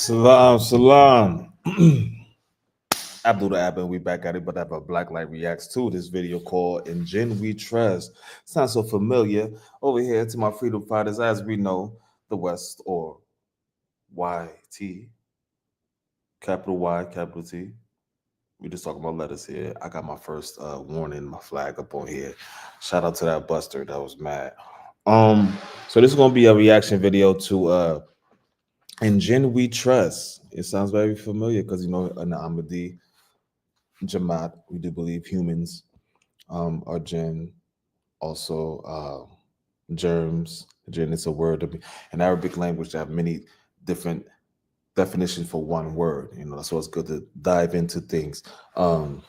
Salam, salam. Abdul the App, and we back at it, but I have a Black Light Reacts to this video called In Jinn We Trust. Sounds so familiar. Over here to my freedom fighters, as we know, the West, or YT, capital Y, capital T. We just talking about letters here. I got my first warning, my flag up on here. Shout out to that Buster that was mad. So this is gonna be a reaction video to In Jinn We Trust. It sounds very familiar because in the Ahmadi Jamaat, we do believe humans are jinn. Also, germs. Jinn is a word in Arabic language that have many different definitions for one word. So it's good to dive into things. Also,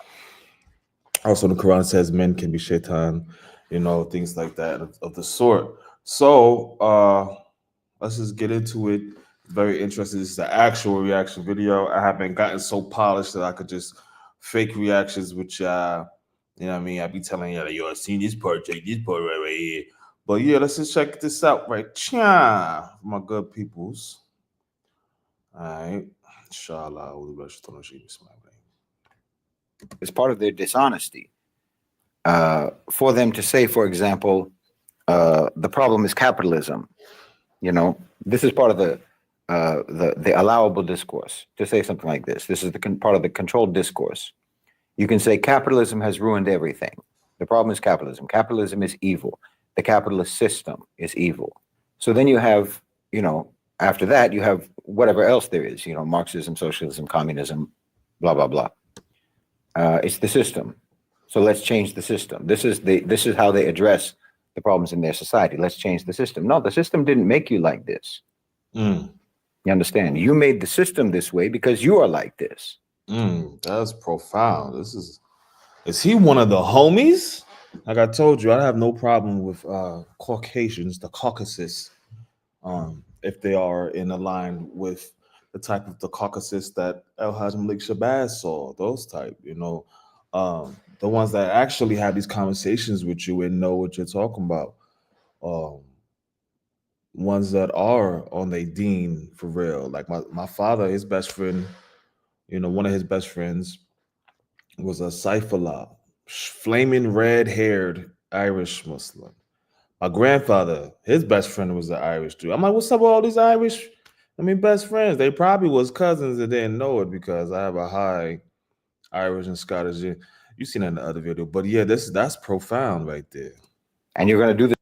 the Quran says men can be shaitan, things like that of the sort. So let's just get into it. Very interesting. This is the actual reaction video. I haven't gotten so polished that I could just fake reactions, which you know what I mean? I be telling you, yo, I seen this part, take this part right here. But yeah, let's just check this out right. Cha, my good peoples. All right. Inshallah. It's part of their dishonesty. For them to say, for example, the problem is capitalism. This is part of the allowable discourse to say something like this. This is part of the controlled discourse. You can say capitalism has ruined everything. The problem is capitalism. Capitalism is evil. The capitalist system is evil. So then you have, after that, you have whatever else there is, Marxism, socialism, communism, blah, blah, blah. It's the system. So let's change the system. This is how they address the problems in their society. Let's change the system. No, the system didn't make you like this. You understand? You made the system this way because you are like this. That's profound. Is he one of the homies? Like I told you, I have no problem with Caucasians, the Caucasus, if they are in line with the type of the Caucasus that El Hajj Malik Shabazz saw, those type, the ones that actually have these conversations with you and know what you're talking about. Ones that are on their deen for real. Like my father, his best friend, one of his best friends was a Saifullah, flaming red-haired Irish Muslim. My grandfather, his best friend was an Irish dude. I'm like, what's up with all these Irish? Best friends. They probably was cousins that didn't know it because I have a high Irish and Scottish. You seen that in the other video, but yeah, that's profound right there. And you're gonna do this.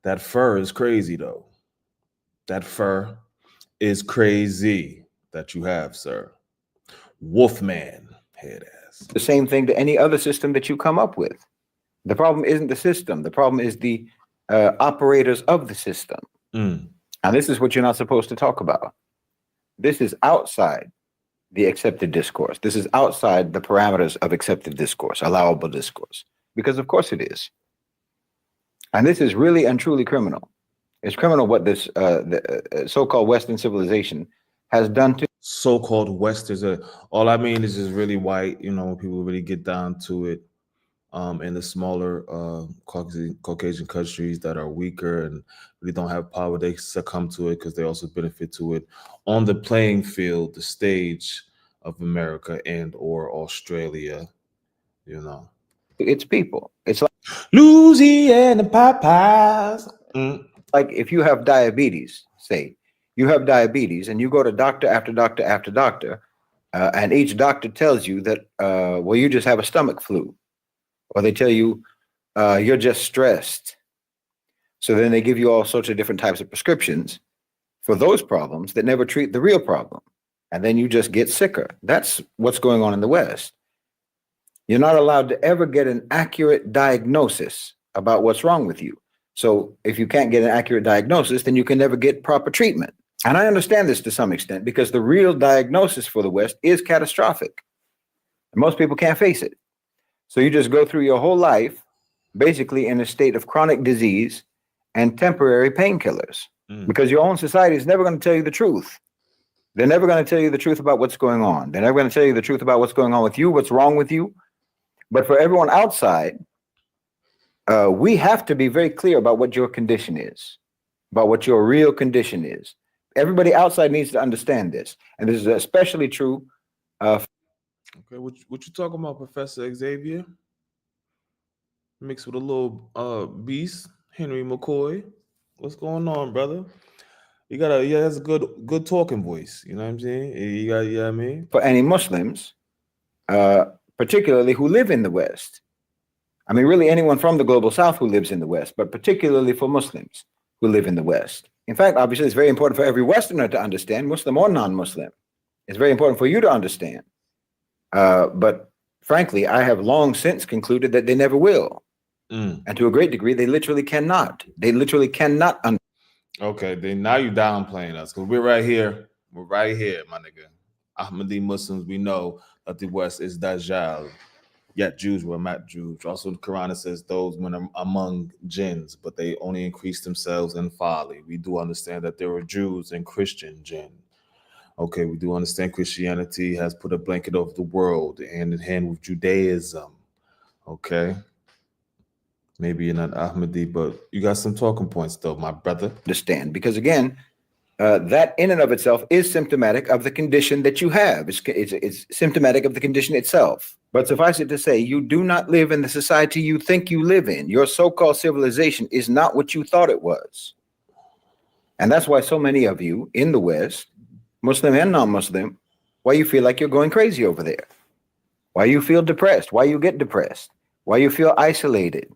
That fur is crazy though. That fur is crazy that you have, sir. Wolfman head ass. The same thing to any other system that you come up with. The problem isn't the system. The problem is the operators of the system. And this is what you're not supposed to talk about. This is outside the accepted discourse. This is outside the parameters of accepted discourse, allowable discourse, because of course it is. And this is really and truly criminal. It's criminal what this the so-called Western civilization has done to so-called Western. All I mean is just really white. When people really get down to it, in the smaller Caucasian countries that are weaker and really don't have power, they succumb to it because they also benefit to it on the playing field, the stage of America and or Australia. It's people. It's like Louisiana Popeyes. Like if you have diabetes, say you have diabetes and you go to doctor after doctor after doctor, and each doctor tells you that, well, you just have a stomach flu, or they tell you you're just stressed. So then they give you all sorts of different types of prescriptions for those problems that never treat the real problem. And then you just get sicker. That's what's going on in the West. You're not allowed to ever get an accurate diagnosis about what's wrong with you. So if you can't get an accurate diagnosis, then you can never get proper treatment. And I understand this to some extent because the real diagnosis for the West is catastrophic. And most people can't face it. So you just go through your whole life basically in a state of chronic disease and temporary painkillers because your own society is never going to tell you the truth. They're never going to tell you the truth about what's going on. They're never going to tell you the truth about what's going on with you, what's wrong with you. But for everyone outside, we have to be very clear about what your condition is, about what your real condition is. Everybody outside needs to understand this, and this is especially true. Okay, what you talking about, Professor Xavier? Mixed with a little beast, Henry McCoy. What's going on, brother? You got a yeah, that's a good talking voice. You know what I'm saying? You got yeah, I mean. For any Muslims, uh, particularly who live in the West. I mean, really anyone from the global South who lives in the West, but particularly for Muslims who live in the West. In fact, obviously, it's very important for every Westerner to understand, Muslim or non-Muslim. It's very important for you to understand. But frankly, I have long since concluded that they never will. And to a great degree, they literally cannot. They literally cannot. Okay, then now you downplaying us because we're right here. We're right here, my nigga. Ahmadi Muslims, we know that the West is Dajjal. Yet Jews were not Jews. Also, the Quran says those went among jinns, but they only increased themselves in folly. We do understand that there were Jews and Christian jinn. Okay, we do understand Christianity has put a blanket over the world hand in hand with Judaism. Okay. Maybe you're not Ahmadi, but you got some talking points though, my brother. Understand, because again, that in and of itself is symptomatic of the condition that you have. It's symptomatic of the condition itself. But suffice it to say, you do not live in the society you think you live in. Your so-called civilization is not what you thought it was. And that's why so many of you in the West, Muslim and non-Muslim, why you feel like you're going crazy over there. Why you feel depressed, why you get depressed, why you feel isolated,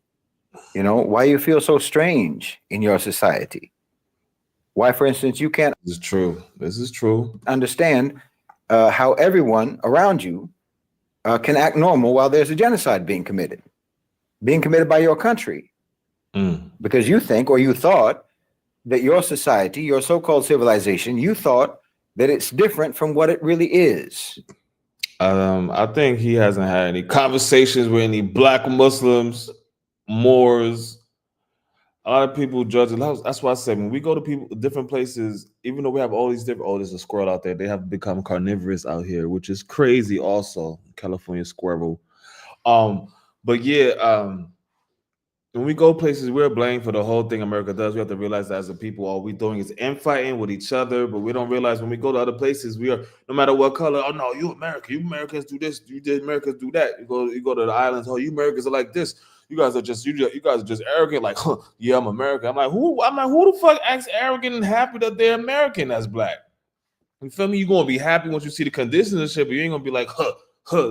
why you feel so strange in your society. Why, for instance, you can't. This is true. This is true. Understand how everyone around you can act normal while there's a genocide being committed by your country. Because you think, or you thought, that your society, your so-called civilization, you thought that it's different from what it really is. I think he hasn't had any conversations with any Black Muslims, Moors. A lot of people judge it. That's why I said when we go to different places, even though we have all these different, there's a squirrel out there. They have become carnivorous out here, which is crazy. Also, California squirrel. But yeah, when we go places, we're blamed for the whole thing America does. We have to realize that as a people, all we're doing is infighting with each other. But we don't realize when we go to other places, we are no matter what color. Oh no, you American. You Americans do this. You did Americans do that. You go to the islands. Oh, you Americans are like this. You guys are just arrogant. Like, huh, yeah, I'm American. I'm like, who the fuck acts arrogant and happy that they're American as Black? You feel me? You're gonna be happy once you see the conditions and shit, but you ain't gonna be like, huh.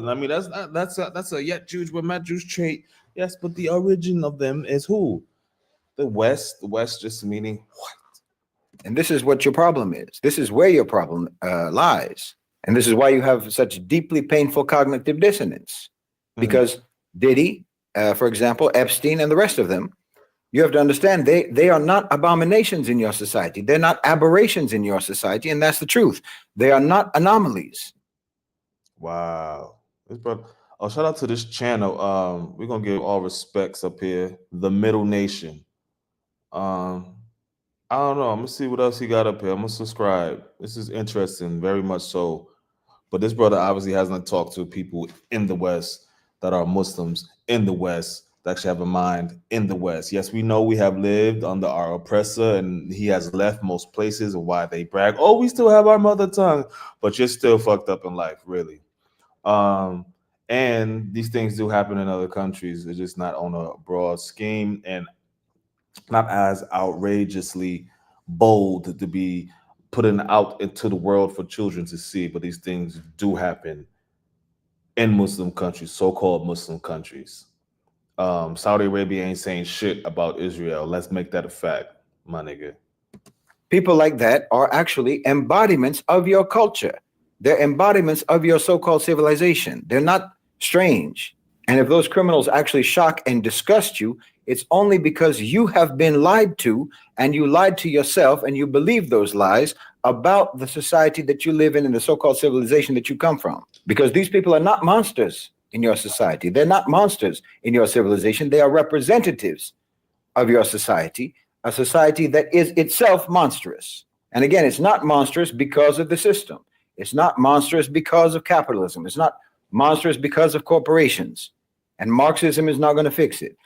I mean, that's a yet Jews with Matt Jews trait. Yes, but the origin of them is who? The West. The West just meaning white. And this is what your problem is. This is where your problem lies. And this is why you have such deeply painful cognitive dissonance. Because Diddy, for example, Epstein and the rest of them, you have to understand they are not abominations in your society. They're not aberrations in your society. And that's the truth. They are not anomalies. Wow. Oh, shout out to this channel. We're gonna give all respects up here. The Middle Nation. I don't know. I'm gonna see what else he got up here. I'm gonna subscribe. This is interesting, very much so. But this brother obviously hasn't talked to people in the West that are Muslims in the West that actually have a mind in the West. Yes, we know we have lived under our oppressor, and he has left most places, and why they brag, oh, we still have our mother tongue, but you're still fucked up in life, really. And these things do happen in other countries. It's just not on a broad scheme and not as outrageously bold to be putting out into the world for children to see. But these things do happen in Muslim countries, so-called Muslim countries. Saudi Arabia ain't saying shit about Israel. Let's make that a fact, my nigga. People like that are actually embodiments of your culture. They're embodiments of your so-called civilization. They're not strange. And if those criminals actually shock and disgust you, it's only because you have been lied to, and you lied to yourself, and you believe those lies about the society that you live in and the so-called civilization that you come from. Because these people are not monsters in your society. They're not monsters in your civilization. They are representatives of your society, a society that is itself monstrous. And again, it's not monstrous because of the system. It's not monstrous because of capitalism. It's not monstrous because of corporations. And Marxism is not going to fix it.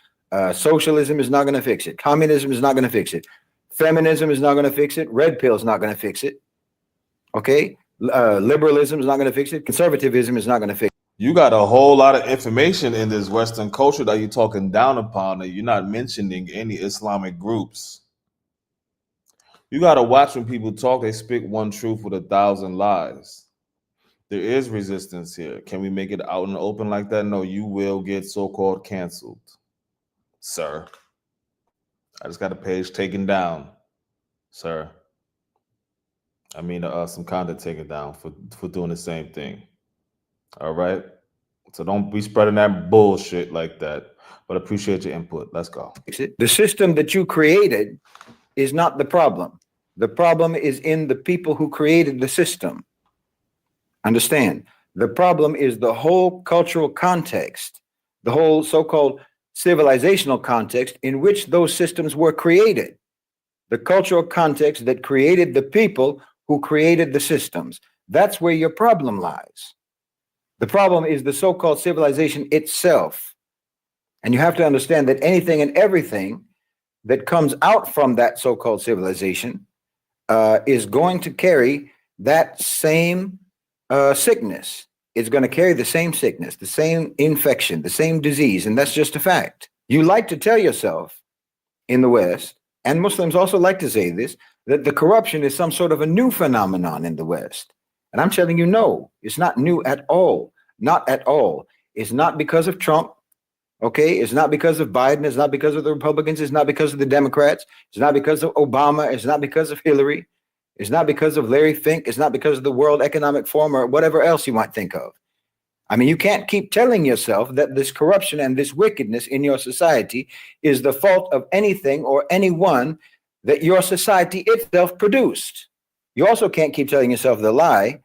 Socialism is not going to fix it. Communism is not going to fix it. Feminism is not going to fix it. Red pill is not going to fix it. Okay? Liberalism is not going to fix it. Conservatism is not going to fix it. You got a whole lot of information in this Western culture that you're talking down upon, and you're not mentioning any Islamic groups. You got to watch when people talk, they speak one truth with 1,000 lies. There is resistance here. Can we make it out in the open like that? No, you will get so-called canceled, sir. I just got a page taken down, sir. I mean, some content taken down for doing the same thing. All right. So don't be spreading that bullshit like that. But appreciate your input. Let's go. The system that you created is not the problem. The problem is in the people who created the system. Understand? The problem is the whole cultural context, the whole so-called civilizational context in which those systems were created. The cultural context that created the people who created the systems. That's where your problem lies. The problem is the so-called civilization itself. And you have to understand that anything and everything that comes out from that so-called civilization is going to carry that same sickness. It's going to carry the same sickness, the same infection, the same disease. And that's just a fact. You like to tell yourself in the West, and Muslims also like to say this, that the corruption is some sort of a new phenomenon in the West. And I'm telling you, no, it's not new at all. Not at all. It's not because of Trump. Okay, it's not because of Biden. It's not because of the Republicans. It's not because of the Democrats. It's not because of Obama. It's not because of Hillary. It's not because of Larry Fink. It's not because of the World Economic Forum or whatever else you might think of. I mean, you can't keep telling yourself that this corruption and this wickedness in your society is the fault of anything or anyone that your society itself produced. You also can't keep telling yourself the lie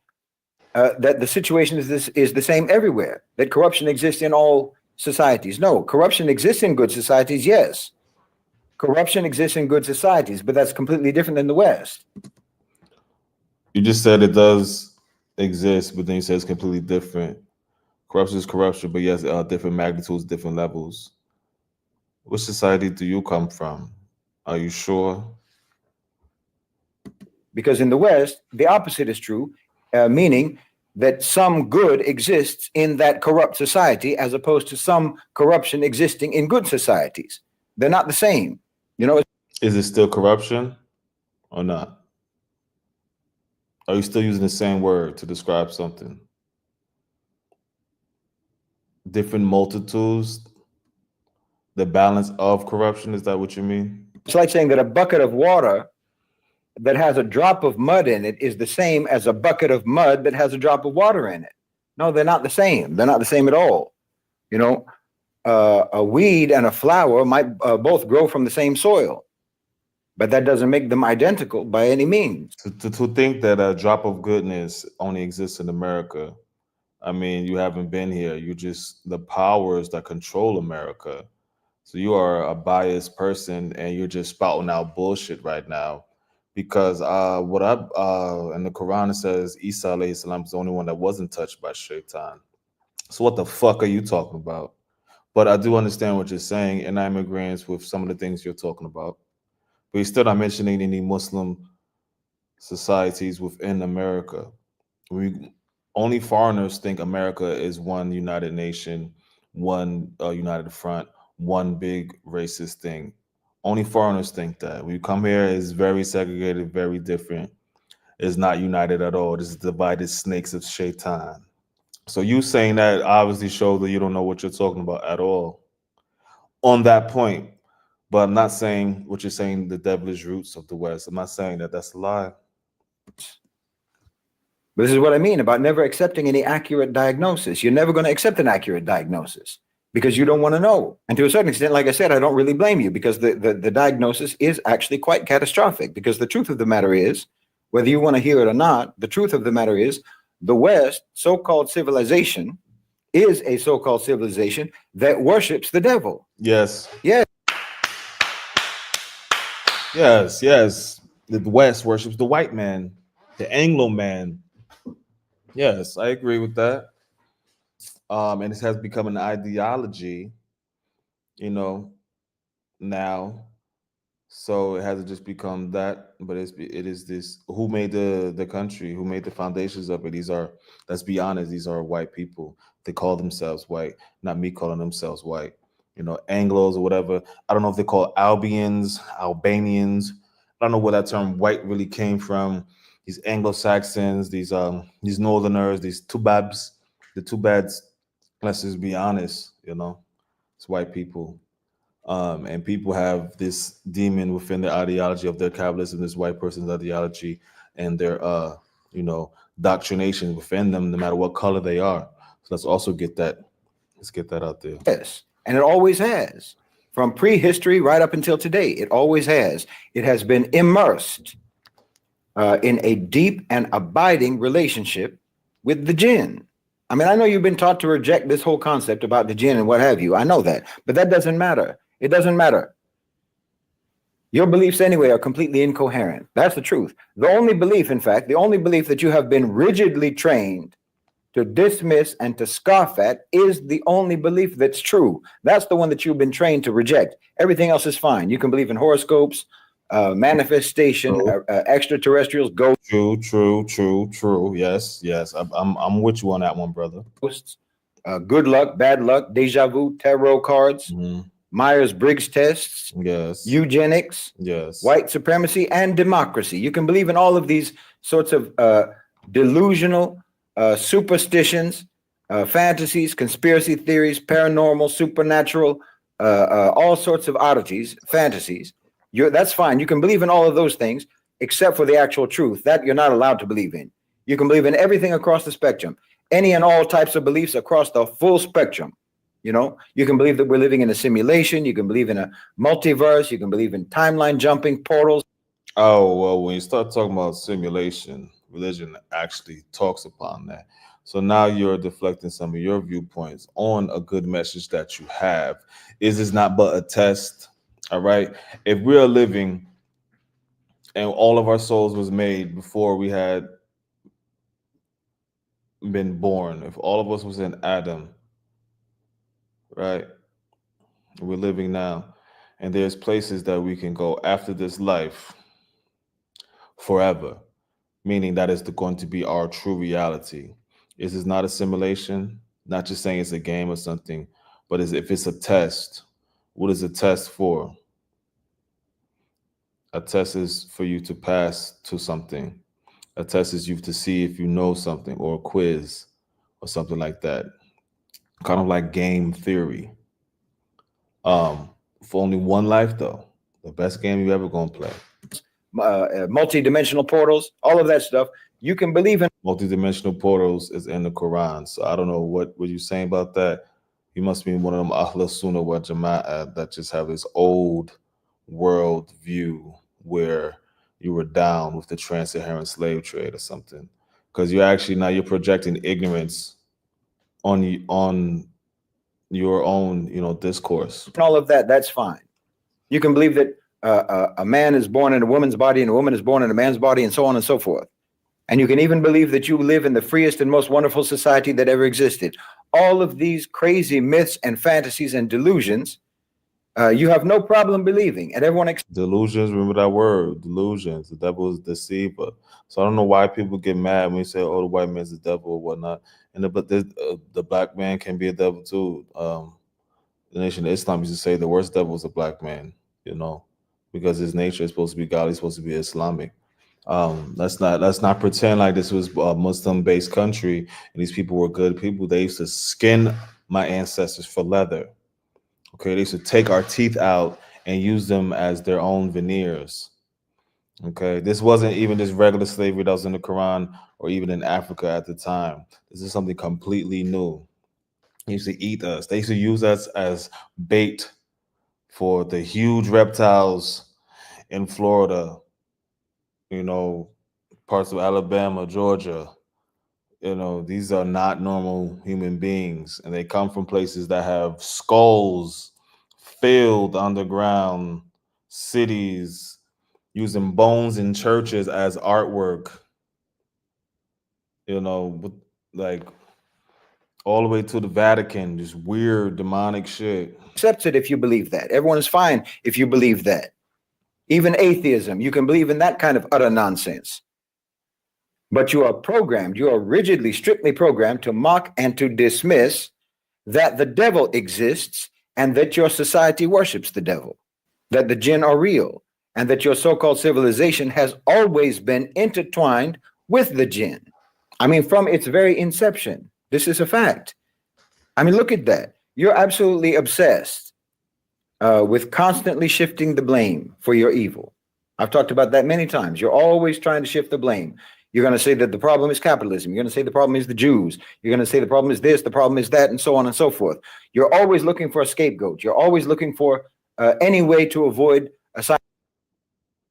that the situation is the same everywhere, that corruption exists in all societies. No, corruption exists in good societies, yes. Corruption exists in good societies, but that's completely different than the West. You just said it does exist, but then you said it's completely different. Corruption is corruption, but yes, different magnitudes, different levels. Which society do you come from? Are you sure? Because in the West, the opposite is true, meaning that some good exists in that corrupt society as opposed to some corruption existing in good societies. They're not the same. You know, is it still corruption or not? Are you still using the same word to describe something? Different multitudes, the balance of corruption, is that what you mean? It's like saying that a bucket of water that has a drop of mud in it is the same as a bucket of mud that has a drop of water in it. No, they're not the same. They're not the same at all. You know, a weed and a flower might both grow from the same soil, but that doesn't make them identical by any means. To think that a drop of goodness only exists in America, I mean, you haven't been here. You just the powers that control America. So you are a biased person, and you're just spouting out bullshit right now. Because what I in the Quran it says Isa alayhi salam is the only one that wasn't touched by shaitan. So what the fuck are you talking about? But I do understand what you're saying, and I'm agreeing with some of the things you're talking about. But you're still not mentioning any Muslim societies within America. We only foreigners think America is one united nation, one united front, one big racist thing. Only foreigners think that. When you come here, it's very segregated, very different. It's not united at all. This is divided snakes of shaitan. So you saying that obviously shows that you don't know what you're talking about at all on that point. But I'm not saying what you're saying, the devilish roots of the West. I'm not saying that that's a lie. But this is what I mean about never accepting any accurate diagnosis. You're never going to accept an accurate diagnosis because you don't want to know. And to a certain extent, like I said, I don't really blame you because the diagnosis is actually quite catastrophic, because the truth of the matter is, whether you want to hear it or not, the truth of the matter is the West, so-called civilization, is a so-called civilization that worships the devil. Yes. Yes. Yes, yes. The West worships the white man, the Anglo man. Yes, I agree with that. And it has become an ideology, you know, now. So it hasn't just become that, but it is this. Who made the country? Who made the foundations of it? These are, let's be honest, these are white people. They call themselves white, not me calling themselves white. You know, Anglos or whatever. I don't know if they call Albians, Albanians. I don't know where that term white really came from. These Anglo Saxons, these Northerners, these Tubabs, the Tubads. Let's just be honest. You know, it's white people, and people have this demon within their ideology of their capitalism, this white person's ideology, and their you know, doctrination within them, no matter what color they are. So let's also get that. Let's get that out there. Yes, and it always has. From prehistory right up until today, it always has. It has been immersed in a deep and abiding relationship with the jinn. I mean, I know you've been taught to reject this whole concept about the jinn and what have you. I know that, but that doesn't matter. It doesn't matter. Your beliefs anyway are completely incoherent. That's the truth. The only belief, in fact, the only belief that you have been rigidly trained to dismiss and to scoff at is the only belief that's true. That's the one that you've been trained to reject. Everything else is fine. You can believe in horoscopes, manifestation, extraterrestrials, ghosts. True, true, true, true. Yes, yes. I'm with you on that one, brother. Good luck, bad luck, deja vu, tarot cards, Mhm. Myers-Briggs tests, Yes. eugenics, Yes. white supremacy, and democracy. You can believe in all of these sorts of delusional superstitions, fantasies, conspiracy theories, paranormal, supernatural, all sorts of oddities, fantasies. That's fine. You can believe in all of those things, except for the actual truth. That you're not allowed to believe in. You can believe in everything across the spectrum, any and all types of beliefs across the full spectrum. You know, you can believe that we're living in a simulation. You can believe in a multiverse. You can believe in timeline jumping, portals. Oh, well, when you start talking about simulation, religion actually talks upon that. So now you're deflecting some of your viewpoints on a good message that you have. Is this not but a test? All right. If we are living and all of our souls was made before we had been born, if all of us was in Adam, right? We're living now, and there's places that we can go after this life forever, meaning that is going to be our true reality. This is not a simulation, not just saying it's a game or something, but as if it's a test. What is a test for? A test is for you to pass to something. A test is you to see if you know something, or a quiz or something like that. Kind of like game theory. For only one life though. The best game you ever gonna play. Multi-dimensional portals, all of that stuff. You can believe in Multi-dimensional portals is in the Quran. So I don't know what you're saying about that. You must be one of them Ahl Sunnah wa Jama'ah that just have this old world view where you were down with the trans-Saharan slave trade or something. Because you're actually now you're projecting ignorance on your own, discourse. all of that. That's fine. You can believe that a man is born in a woman's body and a woman is born in a man's body, and so on and so forth. And you can even believe that you live in the freest and most wonderful society that ever existed. All of these crazy myths and fantasies and delusions, you have no problem believing, and everyone Delusions, remember that word, delusions. The devil is deceiver. So I don't know why people get mad when you say, "Oh, the white man's the devil" or whatnot. But the black man can be a devil too. The Nation of Islam used to say the worst devil is a black man, you know, because his nature is supposed to be godly, supposed to be Islamic. Let's not pretend like this was a Muslim based country and these people were good people. They used to skin my ancestors for leather. Okay, they used to take our teeth out and use them as their own veneers. Okay, this wasn't even just regular slavery that was in the Quran or even in Africa at the time. This is something completely new. They used to eat us. They used to use us as bait for the huge reptiles in Florida, you know, parts of Alabama, Georgia. These are not normal human beings, and they come from places that have skulls filled underground cities, using bones in churches as artwork, with, like, all the way to the Vatican, just weird demonic shit. accepts it if you believe that. Everyone is fine if you believe that. even atheism. You can believe in that kind of utter nonsense. But you are programmed, you are rigidly, strictly programmed to mock and to dismiss that the devil exists and that your society worships the devil, that the jinn are real, and that your so called civilization has always been intertwined with the jinn. I mean, from its very inception. This is a fact. I mean, look at that. You're absolutely obsessed with constantly shifting the blame for your evil. I've talked about that many times. You're always trying to shift the blame. You're going to say that the problem is capitalism. You're going to say the problem is the Jews. You're going to say the problem is this, the problem is that, and so on and so forth. You're always looking for a scapegoat. You're always looking for any way to avoid a sign.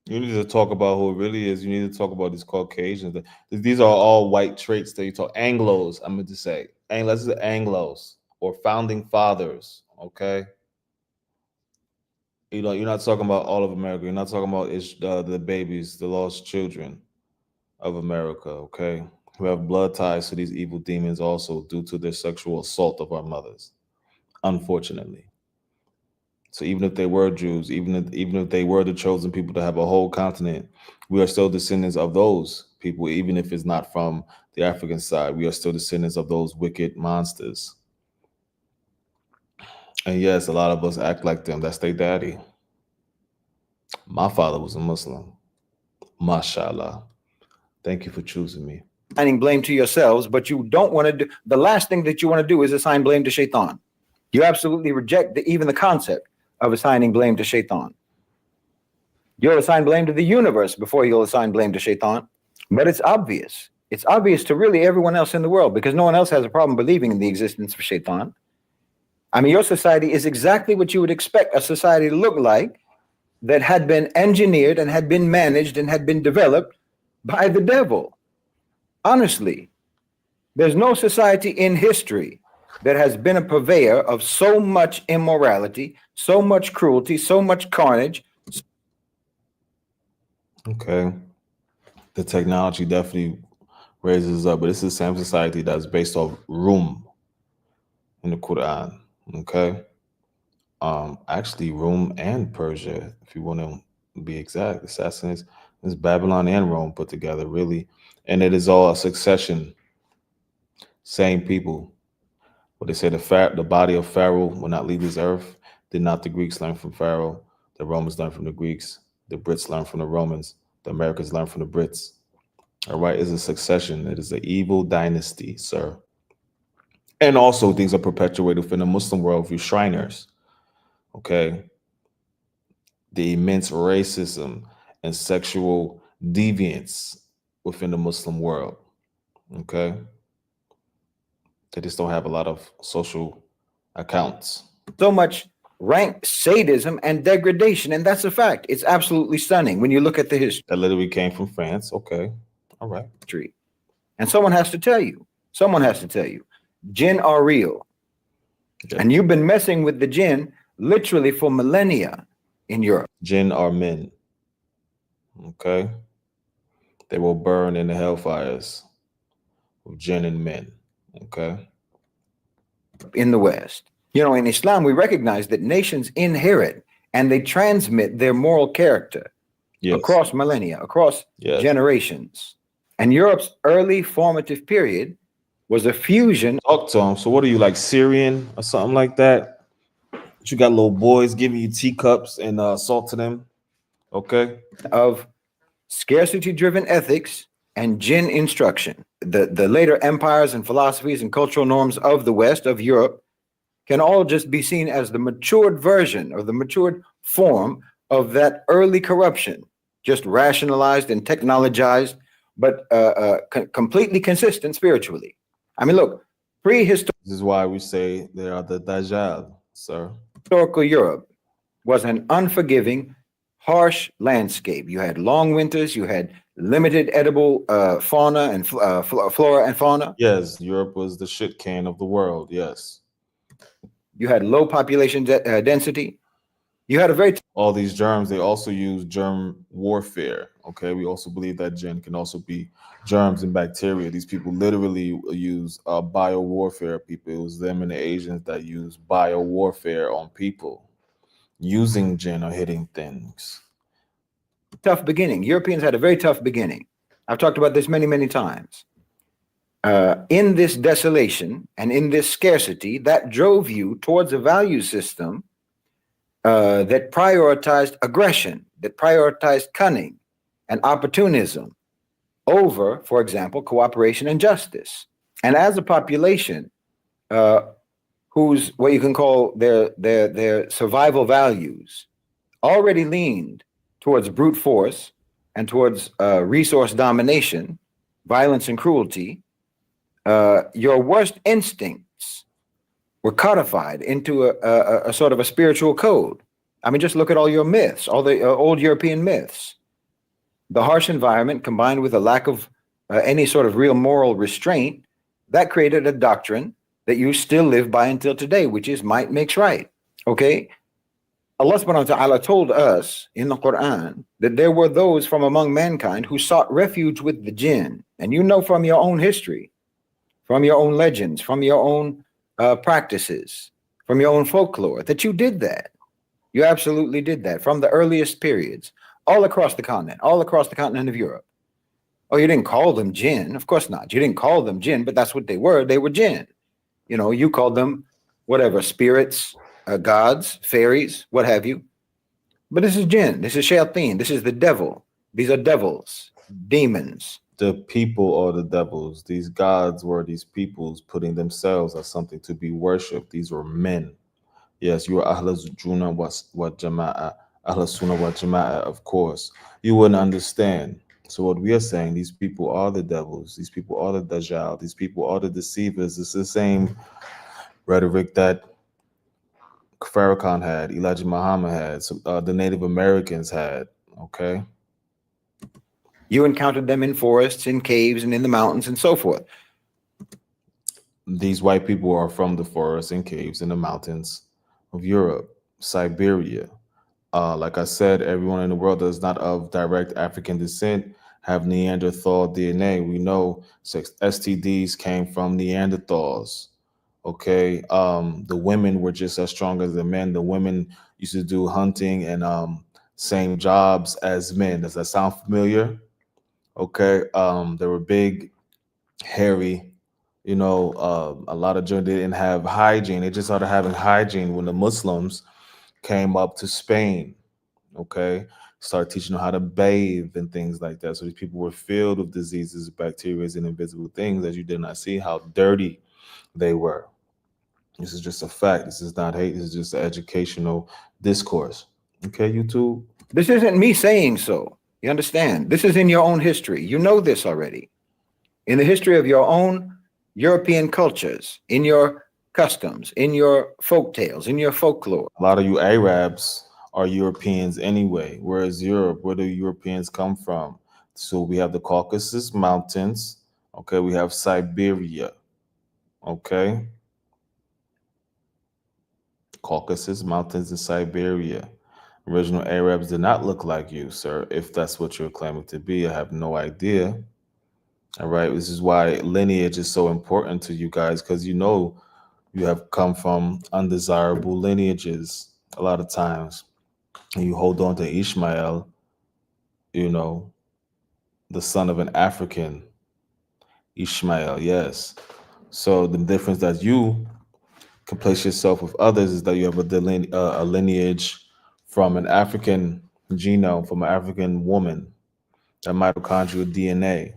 You need to talk about who it really is. You need to talk about these Caucasians. These are all white traits that you talk. Anglos, I meant to say. Let's say Anglos or founding fathers. Okay. You know, you're not talking about all of America. You're not talking about the babies, the lost children of America. Okay, who have blood ties to these evil demons also due to their sexual assault of our mothers. Unfortunately. So even if they were Jews, even if they were the chosen people to have a whole continent, we are still descendants of those people. Even if it's not from the African side, we are still descendants of those wicked monsters. And yes, a lot of us act like them. That's their daddy. My father was a Muslim. Mashallah. Thank you for choosing me. Assigning blame to yourselves, but you don't want to do the last thing that you want to do is assign blame to Shaitan. You absolutely reject even the concept of assigning blame to Shaitan. You'll assign blame to the universe before you'll assign blame to Shaitan. But it's obvious. It's obvious to really everyone else in the world because no one else has a problem believing in the existence of Shaitan. I mean, your society is exactly what you would expect a society to look like that had been engineered and had been managed and had been developed by the devil. Honestly, there's no society in history that has been a purveyor of so much immorality, so much cruelty, so much carnage. Okay. The technology definitely raises up, but it's the same society that's based off Rum in the Quran. Okay. Actually Rome and Persia, if you want to be exact. Assassins is Babylon and Rome put together, really. And it is all a succession. Same people. What they say, the body of Pharaoh will not leave this earth. Did not the Greeks learn from Pharaoh? The Romans learn from the Greeks. The Brits learn from the Romans. The Americans learn from the Brits. All right, it's a succession. It is an evil dynasty, sir. And also things are perpetuated within the Muslim world through Shriners. Okay. The immense racism and sexual deviance within the Muslim world. Okay. They just don't have a lot of social accounts. So much rank sadism and degradation. And that's a fact. It's absolutely stunning when you look at the history. That literally came from France. Okay. All right. And someone has to tell you. Jinn are real. Yeah. And you've been messing with the jinn literally for millennia in Europe. Jinn are men. Okay. They will burn in the hellfires of jinn and men. Okay. In the West. You know, in Islam, we recognize that nations inherit and they transmit their moral character across millennia, across generations. And Europe's early formative period was a fusion. Talk to them. So what are you, like Syrian or something like that? You got little boys giving you teacups and salt to them. Okay. Of scarcity-driven ethics and jinn instruction. The later empires and philosophies and cultural norms of the West, of Europe, can all just be seen as the matured version or the matured form of that early corruption, just rationalized and technologized, but completely consistent spiritually. I mean, look, prehistoric. This is why we say they are the Dajjal, sir. Historical Europe was an unforgiving, harsh landscape. You had long winters, you had limited edible fauna and flora and fauna. Yes, Europe was the shit can of the world. Yes. You had low population density. You had a very all these germs. They also use germ warfare. Okay, we also believe that jinn can also be germs and bacteria. These people literally use bio warfare. People, it was them and the Asians that use bio warfare on people, using jinn or hitting things. Tough beginning. Europeans had a very tough beginning. I've talked about this many, many times. In this desolation and in this scarcity, that drove you towards a value system that prioritized aggression, that prioritized cunning and opportunism over, for example, cooperation and justice. And as a population whose what you can call their survival values already leaned towards brute force and towards resource domination, violence and cruelty, your worst instincts were codified into a sort of a spiritual code. I mean, just look at all your myths, all the old European myths. The harsh environment combined with a lack of any sort of real moral restraint, that created a doctrine that you still live by until today, which is might makes right. Okay? Allah subhanahu wa ta'ala told us in the Quran that there were those from among mankind who sought refuge with the jinn. And you know from your own history, from your own legends, from your own practices, from your own folklore, that you did that. You absolutely did that from the earliest periods, all across the continent of Europe. Oh, you didn't call them jinn? Of course not. You didn't call them jinn, but that's what they were. They were jinn. You know, you called them whatever, spirits, gods, fairies, what have you. But this is jinn. This is shayateen. This is the devil. These are devils, demons. The people are the devils. These gods were these peoples putting themselves as something to be worshipped. These were men. Yes, you are Ahl Sunnah wa Jama'a. Ahl Sunnah wa Jama'a, of course. You wouldn't understand. So what we are saying, these people are the devils. These people are the Dajjal. These people are the deceivers. It's the same rhetoric that Farrakhan had, Elijah Muhammad had, the Native Americans had. Okay. You encountered them in forests, in caves, and in the mountains, and so forth. These white people are from the forests and caves and the mountains of Europe, Siberia. Like I said, everyone in the world that is not of direct African descent have Neanderthal DNA. We know STDs came from Neanderthals. Okay. The women were just as strong as the men. The women used to do hunting and same jobs as men. Does that sound familiar? Okay. They were big, hairy. You know, a lot of them didn't have hygiene. They just started having hygiene when the Muslims came up to Spain. Okay. Started teaching them how to bathe and things like that. So these people were filled with diseases, bacteria, and invisible things that you did not see how dirty they were. This is just a fact. This is not hate. This is just an educational discourse. Okay, YouTube? This isn't me saying so. You understand? This is in your own history. You know this already. In the history of your own European cultures, in your customs, in your folk tales, in your folklore. A lot of you Arabs are Europeans anyway. Whereas Europe, where do Europeans come from? So we have the Caucasus Mountains. Okay, we have Siberia. Okay. Caucasus Mountains in Siberia. Original Arabs did not look like you, sir, if that's what you're claiming to be. I have no idea. All right. This is why lineage is so important to you guys, because you know you have come from undesirable lineages a lot of times. And you hold on to Ishmael, you know, the son of an African. Ishmael, yes. So the difference that you can place yourself with others is that you have a lineage from an African genome, from an African woman, that mitochondrial DNA,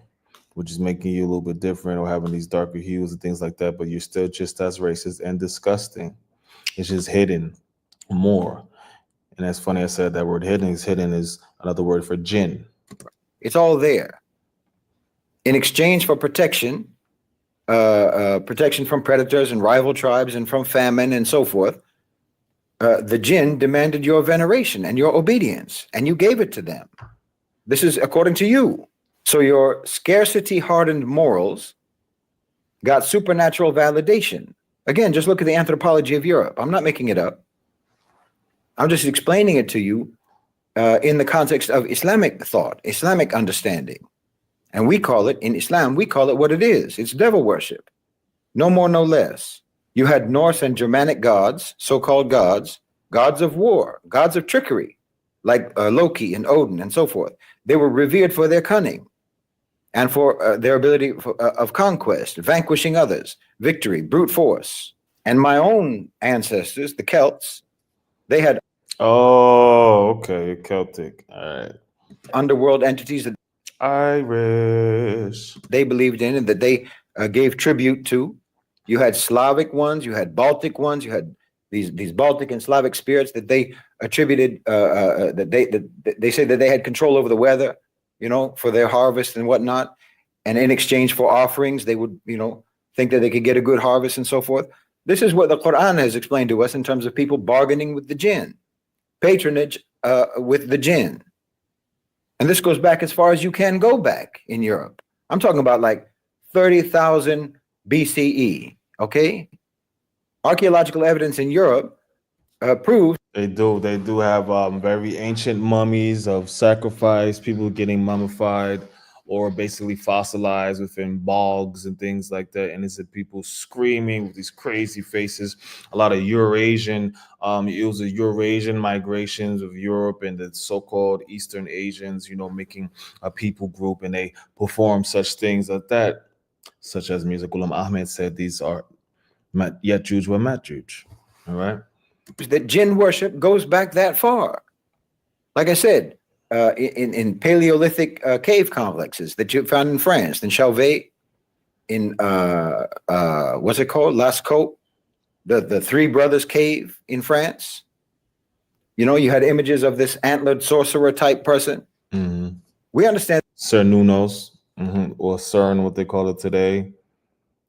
which is making you a little bit different or having these darker hues and things like that, but you're still just as racist and disgusting. It's just hidden more. And that's funny I said that word hidden is another word for jinn. It's all there. In exchange for protection, protection from predators and rival tribes and from famine and so forth, the jinn demanded your veneration and your obedience, and you gave it to them. This is according to you. So your scarcity-hardened morals got supernatural validation. Again, just look at the anthropology of Europe. I'm not making it up. I'm just explaining it to you in the context of Islamic thought, Islamic understanding. And we call it, in Islam, we call it what it is. It's devil worship. No more, no less. You had Norse and Germanic gods, so-called gods, gods of war, gods of trickery, like Loki and Odin and so forth. They were revered for their cunning and for their ability of conquest, vanquishing others, victory, brute force. And my own ancestors, the Celts, they had Oh, okay. Celtic. All right. underworld entities that Irish. they believed in and that they gave tribute to. You had Slavic ones, you had Baltic ones, you had these Baltic and Slavic spirits that they attributed that they say that they had control over the weather, for their harvest and whatnot, and in exchange for offerings, they would think that they could get a good harvest and so forth. This is what the Quran has explained to us in terms of people bargaining with the jinn, patronage with the jinn. And this goes back as far as you can go back in Europe. I'm talking about like 30,000 BCE, okay? Archaeological evidence in Europe proves They do have very ancient mummies of sacrifice, people getting mummified or basically fossilized within bogs and things like that. Innocent people screaming with these crazy faces. A lot of Eurasian, it was a Eurasian migrations of Europe and the so-called Eastern Asians, making a people group, and they perform such things like that, such as Mirza Ghulam Ahmed said, these are Ya'juj wa Ma'juj. All right. that jinn worship goes back that far. Like I said, in Paleolithic cave complexes that you found in France, in Chauvet, in what's it called, Lascaux, the Three Brothers Cave in France. You had images of this antlered sorcerer type person. Mm-hmm. We understand Sir Nunos, or CERN, what they call it today.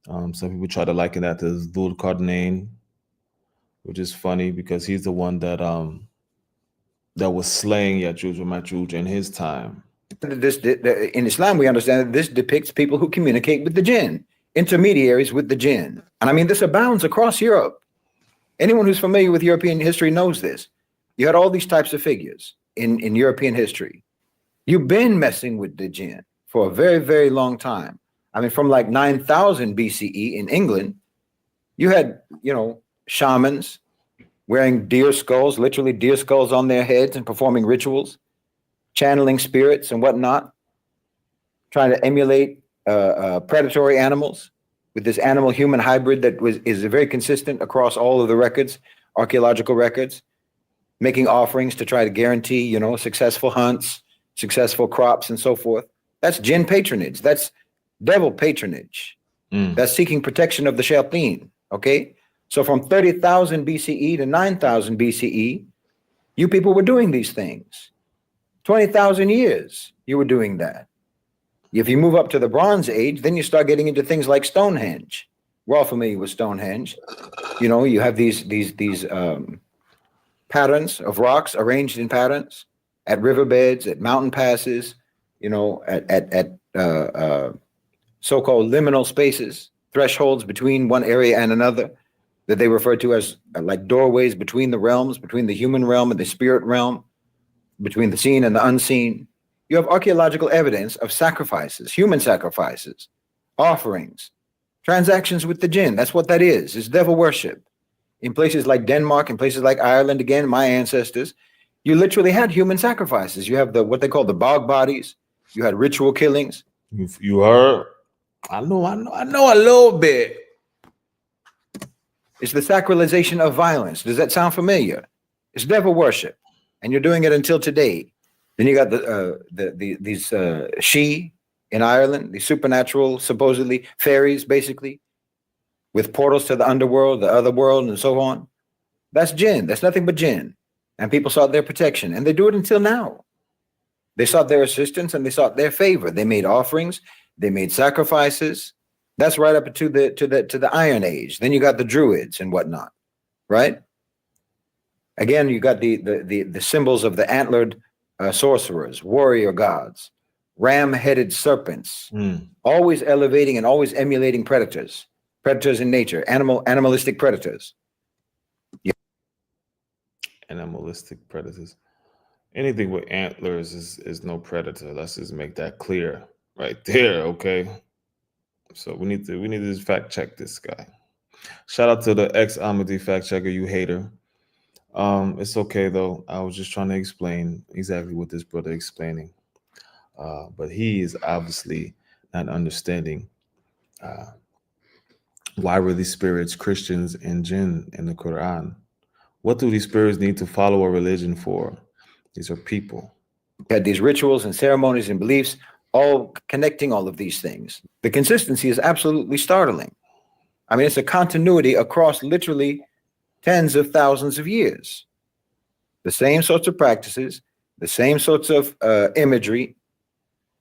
Some people try to liken that to Dhul Qarnayn, which is funny because he's the one that was slaying Ya'juj and Ma'juj in his time. this in Islam, we understand that this depicts people who communicate with the jinn, intermediaries with the jinn. And I mean, this abounds across Europe. Anyone who's familiar with European history knows this. You had all these types of figures in European history. You've been messing with the jinn for a very, very long time. I mean, from like 9,000 BCE in England, you had, shamans wearing deer skulls, literally deer skulls on their heads and performing rituals, channeling spirits and whatnot, trying to emulate predatory animals with this animal-human hybrid that is very consistent across all of the records, archaeological records, making offerings to try to guarantee, successful hunts, successful crops, and so forth. That's jinn patronage. That's devil patronage. That's seeking protection of the shayateen, okay? So from 30,000 BCE to 9,000 BCE, you people were doing these things. 20,000 years, you were doing that. If you move up to the Bronze Age, then you start getting into things like Stonehenge. We're all familiar with Stonehenge. You have these patterns of rocks arranged in patterns at riverbeds, at mountain passes, at so-called liminal spaces, thresholds between one area and another, that they refer to as like doorways between the realms, between the human realm and the spirit realm, between the seen and the unseen. You have archaeological evidence of sacrifices, human sacrifices, offerings, transactions with the jinn. That's what that is. It's devil worship. In places like Denmark, in places like Ireland, again, my ancestors, you literally had human sacrifices. You have what they call the bog bodies. You had ritual killings. You heard? I know a little bit. It's the sacralization of violence. Does that sound familiar? It's devil worship, and you're doing it until today. Then you got these She in Ireland, these supernatural, supposedly fairies, basically, with portals to the underworld, the other world, and so on. That's jinn. That's nothing but jinn. And people sought their protection, and they do it until now. They sought their assistance and they sought their favor. They made offerings. They made sacrifices. That's right up to the Iron Age. Then you got the Druids and whatnot, right? Again, you got the symbols of the antlered sorcerers, warrior gods, ram-headed serpents, always elevating and always emulating predators in nature, animalistic predators. Yeah. Animalistic predators. Anything with antlers is no predator. Let's just make that clear right there, okay? So we need to just fact check this guy. Shout out to the ex-Ahmadi fact checker, you hater. It's okay though. I was just trying to explain exactly what this brother explaining. But he is obviously not understanding why were these spirits Christians and jinn in the Quran? What do these spirits need to follow a religion for? These are people. You had these rituals and ceremonies and beliefs, all connecting all of these things. The consistency is absolutely startling. I mean, it's a continuity across literally tens of thousands of years. The same sorts of practices, the same sorts of imagery,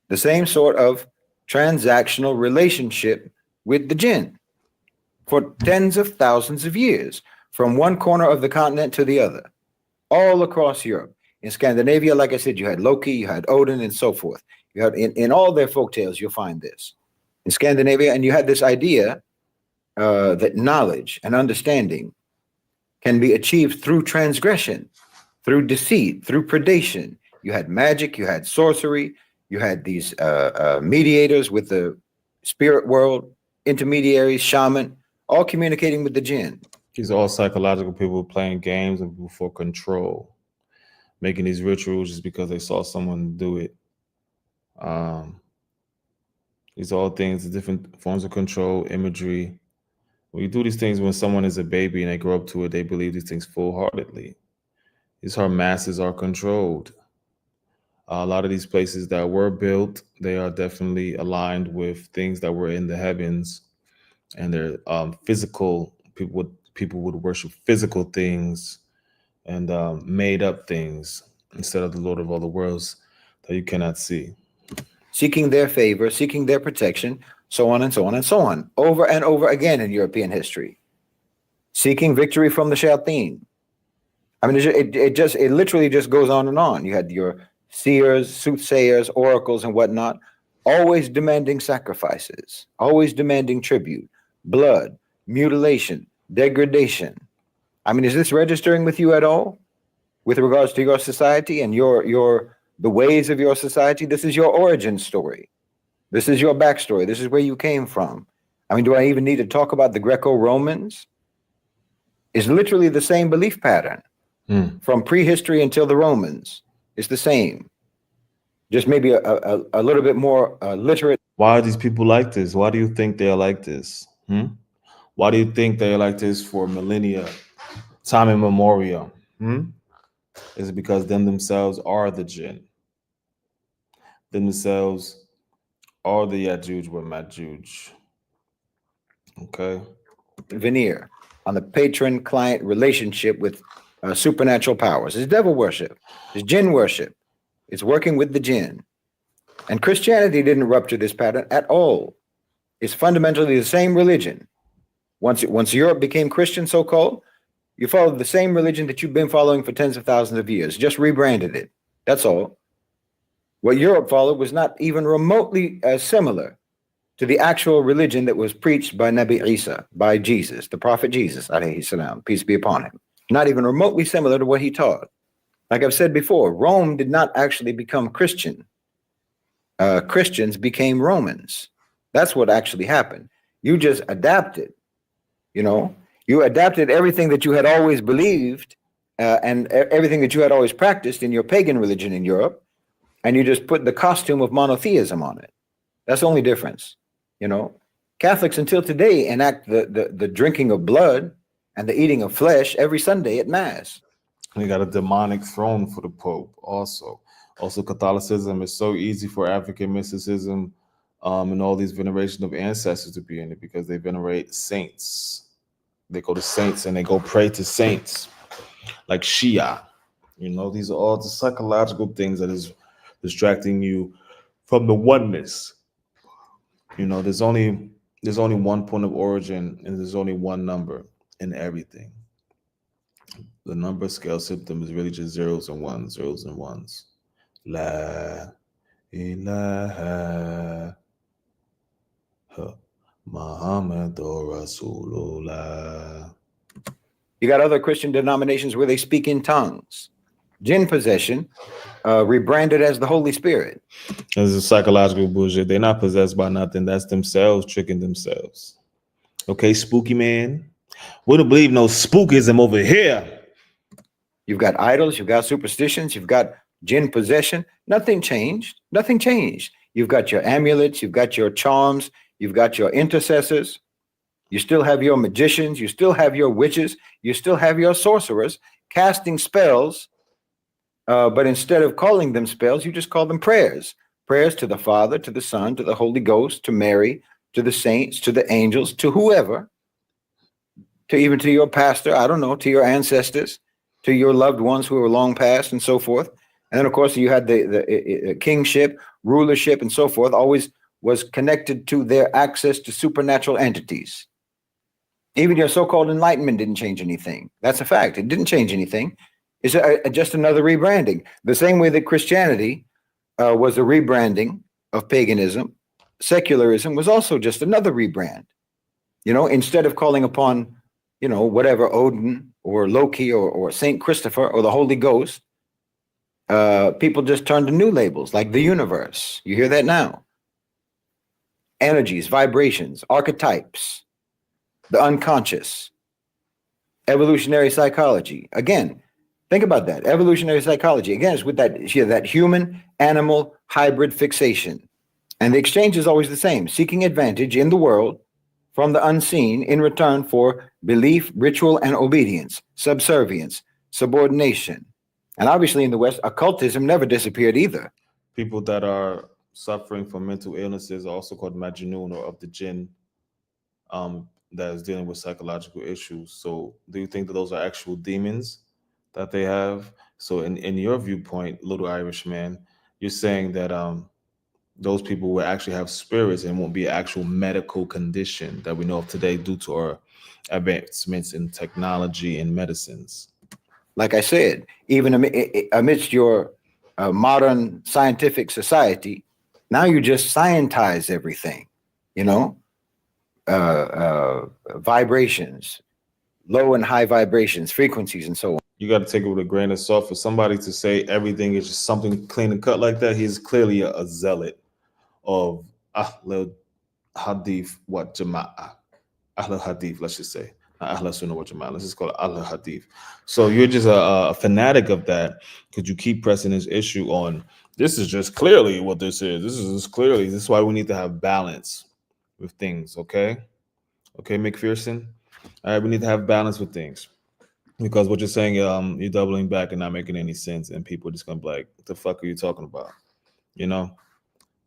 the same sort of transactional relationship with the jinn for tens of thousands of years, from one corner of the continent to the other, all across Europe. In Scandinavia, like I said, you had Loki, you had Odin, and so forth. You had in all their folk tales, you'll find this in Scandinavia, and you had this idea that knowledge and understanding can be achieved through transgression, through deceit, through predation. You had magic, you had sorcery, you had these mediators with the spirit world, intermediaries, shaman, all communicating with the jinn. These are all psychological people playing games and people for control, making these rituals just because they saw someone do it. Um, these are all things, different forms of control, imagery. When you do these things when someone is a baby and they grow up to it, they believe these things full-heartedly. These are masses are controlled. A lot of these places that were built, they are definitely aligned with things that were in the heavens, and they're physical. People would worship physical things and made up things instead of the Lord of all the worlds that you cannot see. Seeking their favor, seeking their protection, so on and so on and so on, over and over again in European history. Seeking victory from the shayateen. I mean, it literally just goes on and on. You had your seers, soothsayers, oracles, and whatnot, always demanding sacrifices, always demanding tribute, blood, mutilation, degradation. I mean, is this registering with you at all with regards to your society and the ways of your society? This is your origin story. This is your backstory. This is where you came from. I mean, do I even need to talk about the Greco-Romans? It's literally the same belief pattern from prehistory until the Romans. It's the same, just maybe a little bit more literate. Why are these people like this? Why do you think they're like this? Why do you think they're like this for millennia, time immemorial? Is it because them themselves are the jinn? Themselves are the Yajuj with Majuj. Okay. Veneer on the patron-client relationship with supernatural powers. It's devil worship. It's jinn worship. It's working with the jinn. And Christianity didn't rupture this pattern at all. It's fundamentally the same religion. Once Europe became Christian, so-called, you followed the same religion that you've been following for tens of thousands of years, just rebranded it. That's all. What Europe followed was not even remotely similar to the actual religion that was preached by Nabi Isa, by Jesus, the prophet Jesus, alayhi salam, peace be upon him. Not even remotely similar to what he taught. Like I've said before, Rome did not actually become Christian. Christians became Romans. That's what actually happened. You just adapted, you adapted everything that you had always believed and everything that you had always practiced in your pagan religion in Europe, and you just put the costume of monotheism on it. That's the only difference. Catholics until today enact the drinking of blood and the eating of flesh every Sunday at Mass. We got a demonic throne for the Pope also. Also, Catholicism is so easy for African mysticism and all these veneration of ancestors to be in it because they venerate saints. They go to saints and they go pray to saints like Shia. These are all the psychological things that is distracting you from the oneness. There's only one point of origin and there's only one number in everything. The number scale system is really just zeros and ones, zeros and ones. La ilaha Muhammadur Rasulullah. You got other Christian denominations where they speak in tongues. Jinn possession, rebranded as the Holy Spirit. This is psychological bullshit. They're not possessed by nothing. That's themselves tricking themselves. Okay, spooky man. We don't believe no spookism over here. You've got idols, you've got superstitions, you've got jinn possession. Nothing changed. Nothing changed. You've got your amulets, you've got your charms, you've got your intercessors, you still have your magicians, you still have your witches, you still have your sorcerers casting spells. But instead of calling them spells, you just call them prayers. Prayers to the Father, to the Son, to the Holy Ghost, to Mary, to the saints, to the angels, to whoever, to even to your pastor, I don't know, to your ancestors, to your loved ones who are long past, and so forth. And then, of course, you had the kingship, rulership, and so forth, always was connected to their access to supernatural entities. Even your so-called enlightenment didn't change anything. That's a fact. It didn't change anything. It's just another rebranding. The same way that Christianity was a rebranding of paganism, secularism was also just another rebrand. Instead of calling upon, whatever, Odin or Loki or Saint Christopher or the Holy Ghost, people just turned to new labels like the universe. You hear that now. Energies, vibrations, archetypes, the unconscious, evolutionary psychology. Again, think about that. Evolutionary psychology, again, is with that human animal hybrid fixation. And the exchange is always the same, seeking advantage in the world from the unseen in return for belief, ritual, and obedience, subservience, subordination. And obviously in the West, occultism never disappeared either. People that are suffering from mental illnesses are also called Majnun or of the Jinn, that is dealing with psychological issues. So do you think that those are actual demons that they have? So in your viewpoint, little Irishman, you're saying that those people will actually have spirits and won't be an actual medical condition that we know of today due to our advancements in technology and medicines. Like I said, even amidst your modern scientific society, now you just scientize everything, you know, vibrations, low and high vibrations, frequencies, and so on. You got to take it with a grain of salt. For somebody to say everything is just something clean and cut like that, he's clearly a zealot of Ahl Hadith, what Jama'ah. Ahl Hadith, let's just say. Not Ahl Sunnah wa Jama'ah. Let's just call it Ahl Hadith. So you're just a fanatic of that because you keep pressing this issue on this is just clearly what this is. This is just clearly. This is why we need to have balance with things, okay? Okay, McPherson? All right, we need to have balance with things. Because what you're saying, you're doubling back and not making any sense, and people are just gonna be like, "What the fuck are you talking about?" You know,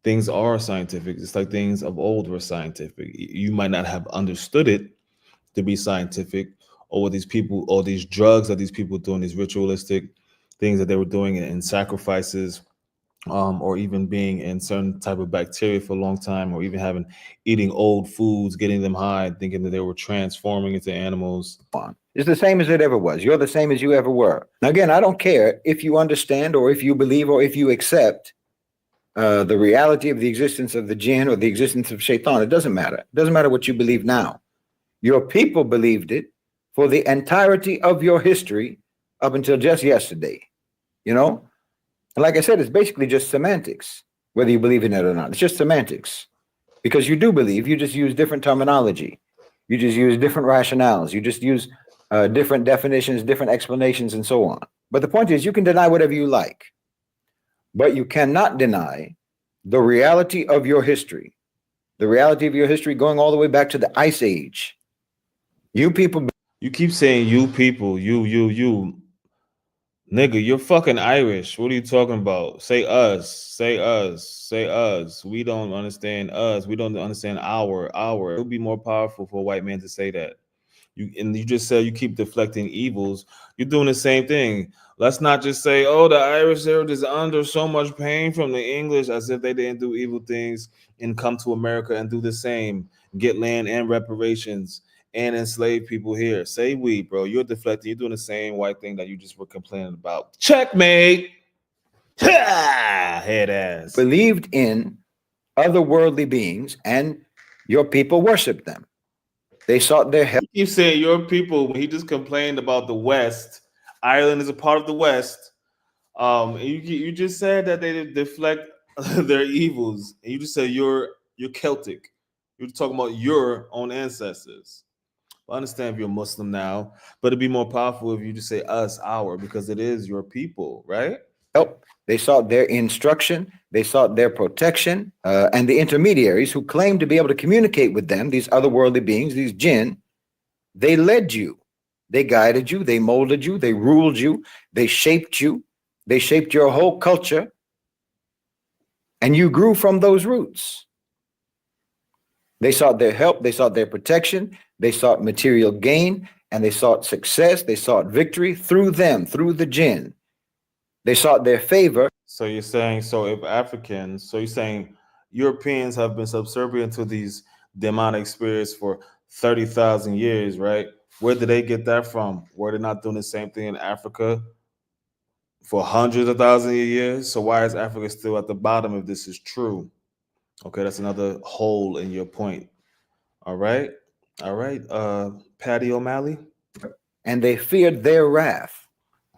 things are scientific. It's like things of old were scientific. You might not have understood it to be scientific, or what these people, or these drugs that these people doing, these ritualistic things that they were doing in sacrifices, or even being in certain type of bacteria for a long time, or even having eating old foods, getting them high, thinking that they were transforming into animals. It's the same as it ever was. You're the same as you ever were. Now, again, I don't care if you understand or if you believe or if you accept the reality of the existence of the jinn or the existence of shaitan. It doesn't matter. It doesn't matter what you believe now. Your people believed it for the entirety of your history up until just yesterday, you know? And like I said, it's basically just semantics, whether you believe in it or not. It's just semantics because you do believe, you just use different terminology. You just use different rationales. You just use different definitions, different explanations, and so on. But the point is, you can deny whatever you like, but you cannot deny the reality of your history, the reality of your history going all the way back to the Ice Age. You people. You keep saying you people, you. Nigga, you're fucking Irish. What are you talking about? Say us, say us, say us. We don't understand us. We don't understand our. It would be more powerful for a white man to say that. You just said you keep deflecting evils. You're doing the same thing. Let's not just say, oh, the Irish are just under so much pain from the English as if they didn't do evil things and come to America and do the same, get land and reparations and enslave people here. Say we, bro. You're deflecting. You're doing the same white thing that you just were complaining about. Checkmate. Head ass. Believed in otherworldly beings and your people worshiped them. They sought their help. You keep saying your people when he just complained about the West. Ireland is a part of the West. You just said that they deflect their evils, and you just said you're Celtic. You're talking about your own ancestors. I understand if you're Muslim now, but it'd be more powerful if you just say us, our, because it is your people, right? Help. They sought their instruction. They sought their protection. And the intermediaries who claimed to be able to communicate with them, these otherworldly beings, these jinn, they led you. They guided you. They molded you. They ruled you. They shaped you. They shaped your whole culture. And you grew from those roots. They sought their help. They sought their protection. They sought material gain. And they sought success. They sought victory through them, through the jinn. They sought their favor. So you're saying, so if Africans, so you're saying Europeans have been subservient to these demonic spirits for 30,000 years, right? Where did they get that from? Were they not doing the same thing in Africa for hundreds of thousands of years? So why is Africa still at the bottom if this is true? Okay, that's another hole in your point. All right. All right. Patty O'Malley. And they feared their wrath.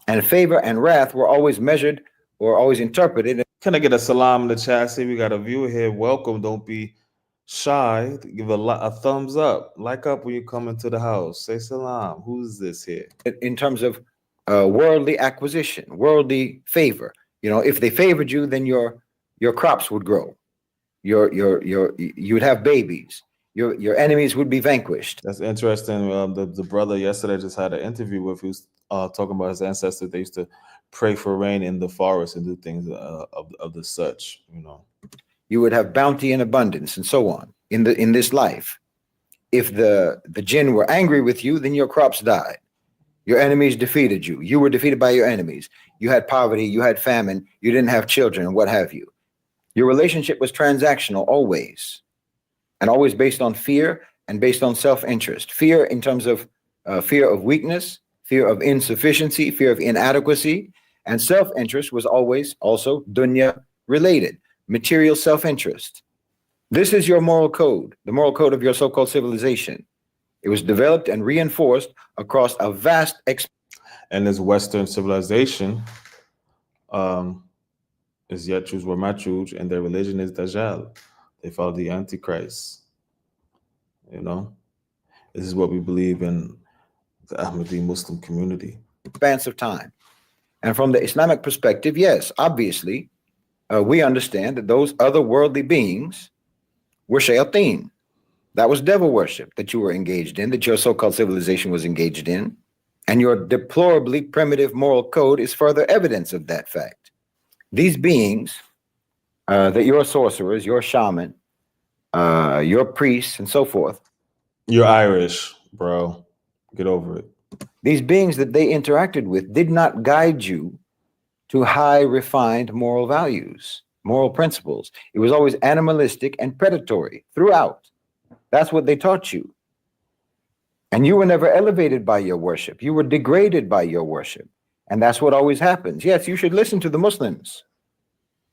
And favor and wrath were always measured or always interpreted. Can I get a salam in the chat? See, we got a viewer here. Welcome. Don't be shy. Give a thumbs up. Like up when you come into the house. Say salam. Who's this here? In terms of worldly acquisition, worldly favor. You know, if they favored you, then your crops would grow. You would have babies. Your enemies would be vanquished. That's interesting. The brother yesterday just had an interview with, he was talking about his ancestors. They used to pray for rain in the forest and do things of the such, you know. You would have bounty and abundance and so on in this life. If the jinn were angry with you, then your crops died. Your enemies defeated you. You were defeated by your enemies. You had poverty, you had famine, you didn't have children, and what have you. Your relationship was transactional always, and always based on fear and based on self-interest. Fear in terms of fear of weakness, fear of insufficiency, fear of inadequacy, and self-interest was always also dunya related, material self-interest. This is your moral code, the moral code of your so-called civilization. It was developed and reinforced across a vast and this Western civilization is Yetruj wa Matruj, and their religion is Dajjal. They follow the Antichrist. You know, this is what we believe in the Ahmadi Muslim community. Expanse of time. And from the Islamic perspective, yes, obviously, we understand that those other worldly beings were shayateen. That was devil worship that you were engaged in, that your so-called civilization was engaged in. And your deplorably primitive moral code is further evidence of that fact. These beings, that your sorcerers, your shaman, your priests, and so forth. You're Irish, bro. Get over it. These beings that they interacted with did not guide you to high, refined moral values, moral principles. It was always animalistic and predatory throughout. That's what they taught you. And you were never elevated by your worship. You were degraded by your worship. And that's what always happens. Yes, you should listen to the Muslims.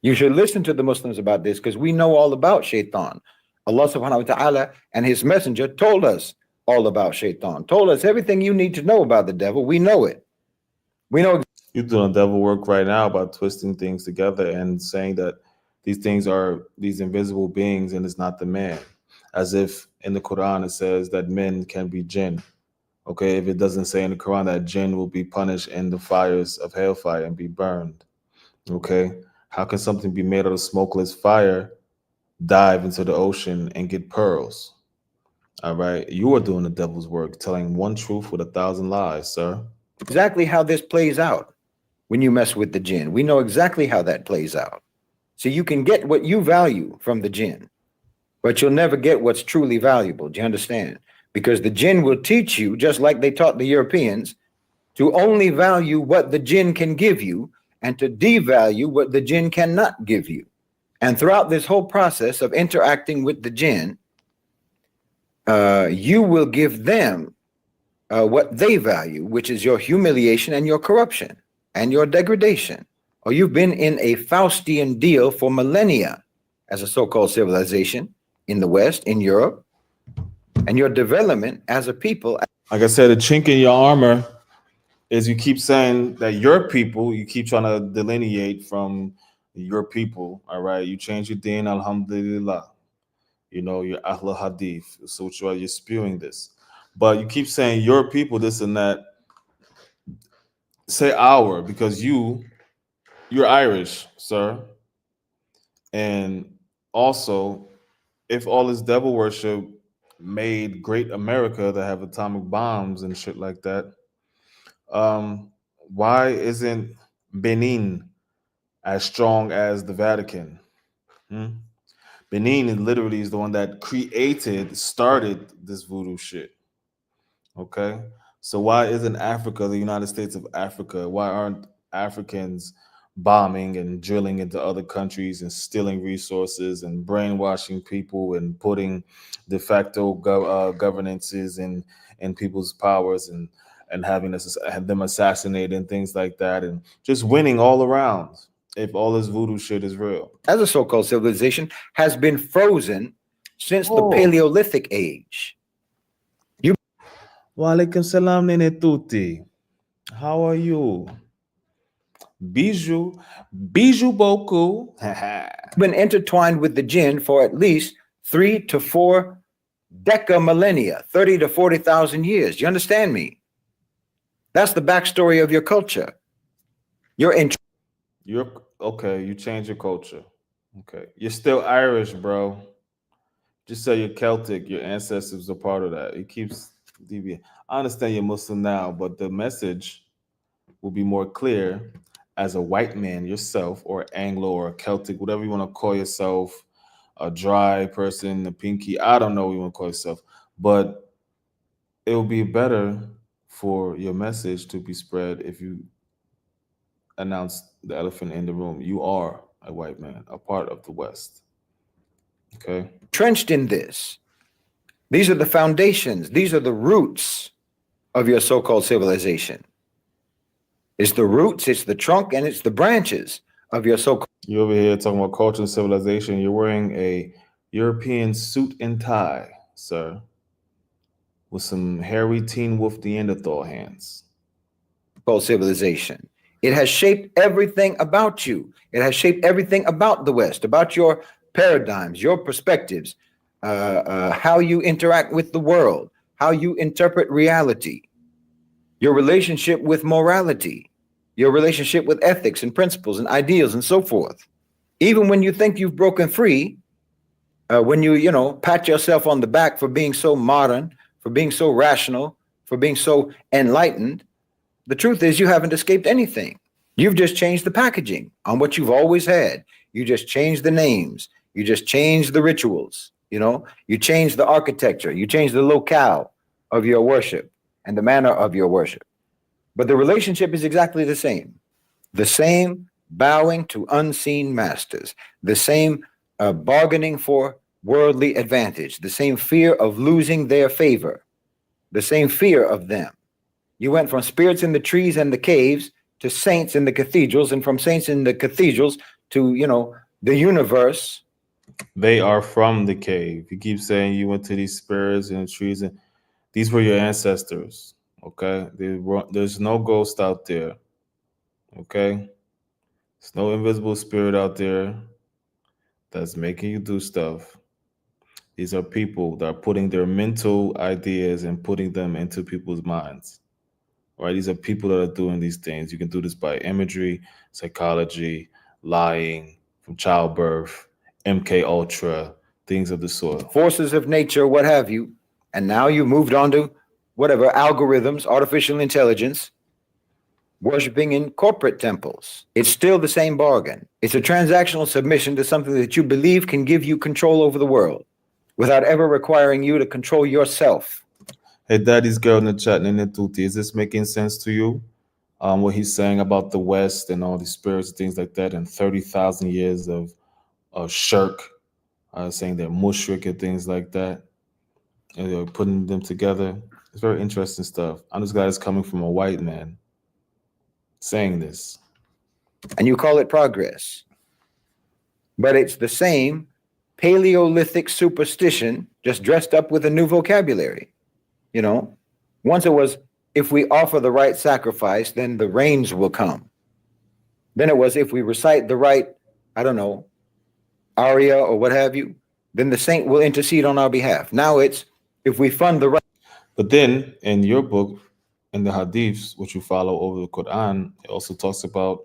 You should listen to the Muslims about this because we know all about shaitan. Allah subhanahu wa ta'ala and his messenger told us all about shaitan, told us everything you need to know about the devil. We know it. We know. You're doing devil work right now about twisting things together and saying that these things are these invisible beings and it's not the man. As if in the Quran it says that men can be jinn. Okay, if it doesn't say in the Quran that jinn will be punished in the fires of hellfire and be burned. Okay, how can something be made out of smokeless fire dive into the ocean and get pearls? All right, you are doing the devil's work, telling one truth with 1,000 lies, sir. Exactly how this plays out when you mess with the jinn. We know exactly how that plays out. So you can get what you value from the jinn, but you'll never get what's truly valuable. Do you understand? Because the jinn will teach you, just like they taught the Europeans, to only value what the jinn can give you and to devalue what the jinn cannot give you. And throughout this whole process of interacting with the jinn, you will give them what they value, which is your humiliation and your corruption and your degradation. Or you've been in a Faustian deal for millennia as a so-called civilization in the West, in Europe, and your development as a people. Like I said, a chink in your armor is you keep saying that your people, you keep trying to delineate from your people, all right? You change your deen, alhamdulillah. You know, your Ahl Hadith, so you're spewing this. But you keep saying your people, this and that. Say our because you're Irish, sir. And also, if all this devil worship made great America to have atomic bombs and shit like that, um, why isn't Benin as strong as the Vatican? Hmm? Benin is literally is the one that started this voodoo shit. Okay. So why isn't Africa the United States of Africa? Why aren't Africans bombing and drilling into other countries and stealing resources and brainwashing people and putting de facto governances in people's powers and having have them assassinated and things like that and just winning all around if all this voodoo shit is real? as a so-called civilization, has been frozen since the Oh. Paleolithic age. Walaikum salam nene tutti. How are you? Bijou, bijou boku. Been intertwined with the Jinn for at least 3 to 4 millennia, 30 to 40,000 years. You understand me? That's the backstory of your culture. You're okay. You change your culture. Okay, you're still Irish, bro. Just say you're Celtic. Your ancestors are part of that. It keeps deviating. I understand you're Muslim now, but the message will be more clear as a white man yourself, or Anglo, or Celtic, whatever you want to call yourself, a dry person, a pinky. I don't know what you want to call yourself, but it will be better for your message to be spread if you announce the elephant in the room. You are a white man, a part of the West. Okay. Entrenched in this. These are the foundations. These are the roots of your so-called civilization. It's the roots, it's the trunk, and it's the branches of your so-called. You over here talking about culture and civilization. You're wearing a European suit and tie, sir, with some hairy Teen Wolf Neanderthal hands. Civilization. It has shaped everything about you. It has shaped everything about the West, about your paradigms, your perspectives, how you interact with the world, how you interpret reality, your relationship with morality, your relationship with ethics and principles and ideals and so forth. Even when you think you've broken free, when you pat yourself on the back for being so modern, for being so rational, for being so enlightened, the truth is you haven't escaped anything. You've just changed the packaging on what you've always had. You just changed the names. You just changed the rituals. You changed the architecture. You changed the locale of your worship and the manner of your worship. But the relationship is exactly the same. The same bowing to unseen masters, the same bargaining for worldly advantage, the same fear of losing their favor, the same fear of them. You went from spirits in the trees and the caves to saints in the cathedrals, and from saints in the cathedrals to, the universe. They are from the cave. You keep saying you went to these spirits in the trees, and these were your ancestors. Okay, there's no ghost out there. Okay, there's no invisible spirit out there that's making you do stuff. These are people that are putting their mental ideas and putting them into people's minds. Right? These are people that are doing these things. You can do this by imagery, psychology, lying, from childbirth, MK Ultra, things of the sort. Forces of nature, what have you. And now you moved on to whatever, algorithms, artificial intelligence, worshiping in corporate temples. It's still the same bargain. It's a transactional submission to something that you believe can give you control over the world without ever requiring you to control yourself. Hey, Daddy's girl in the chat, Nene Tuti, is this making sense to you? What he's saying about the West and all these spirits and things like that, and 30,000 years of shirk, saying they're mushrik and things like that, and they're putting them together. It's very interesting stuff. I'm this guy is coming from a white man saying this. And you call it progress. But it's the same Paleolithic superstition, just dressed up with a new vocabulary. Once it was, if we offer the right sacrifice, then the rains will come. Then it was, if we recite the right, aria or what have you, then the saint will intercede on our behalf. Now it's, if we fund the right. But then in your book, in the Hadiths, which you follow over the Quran, it also talks about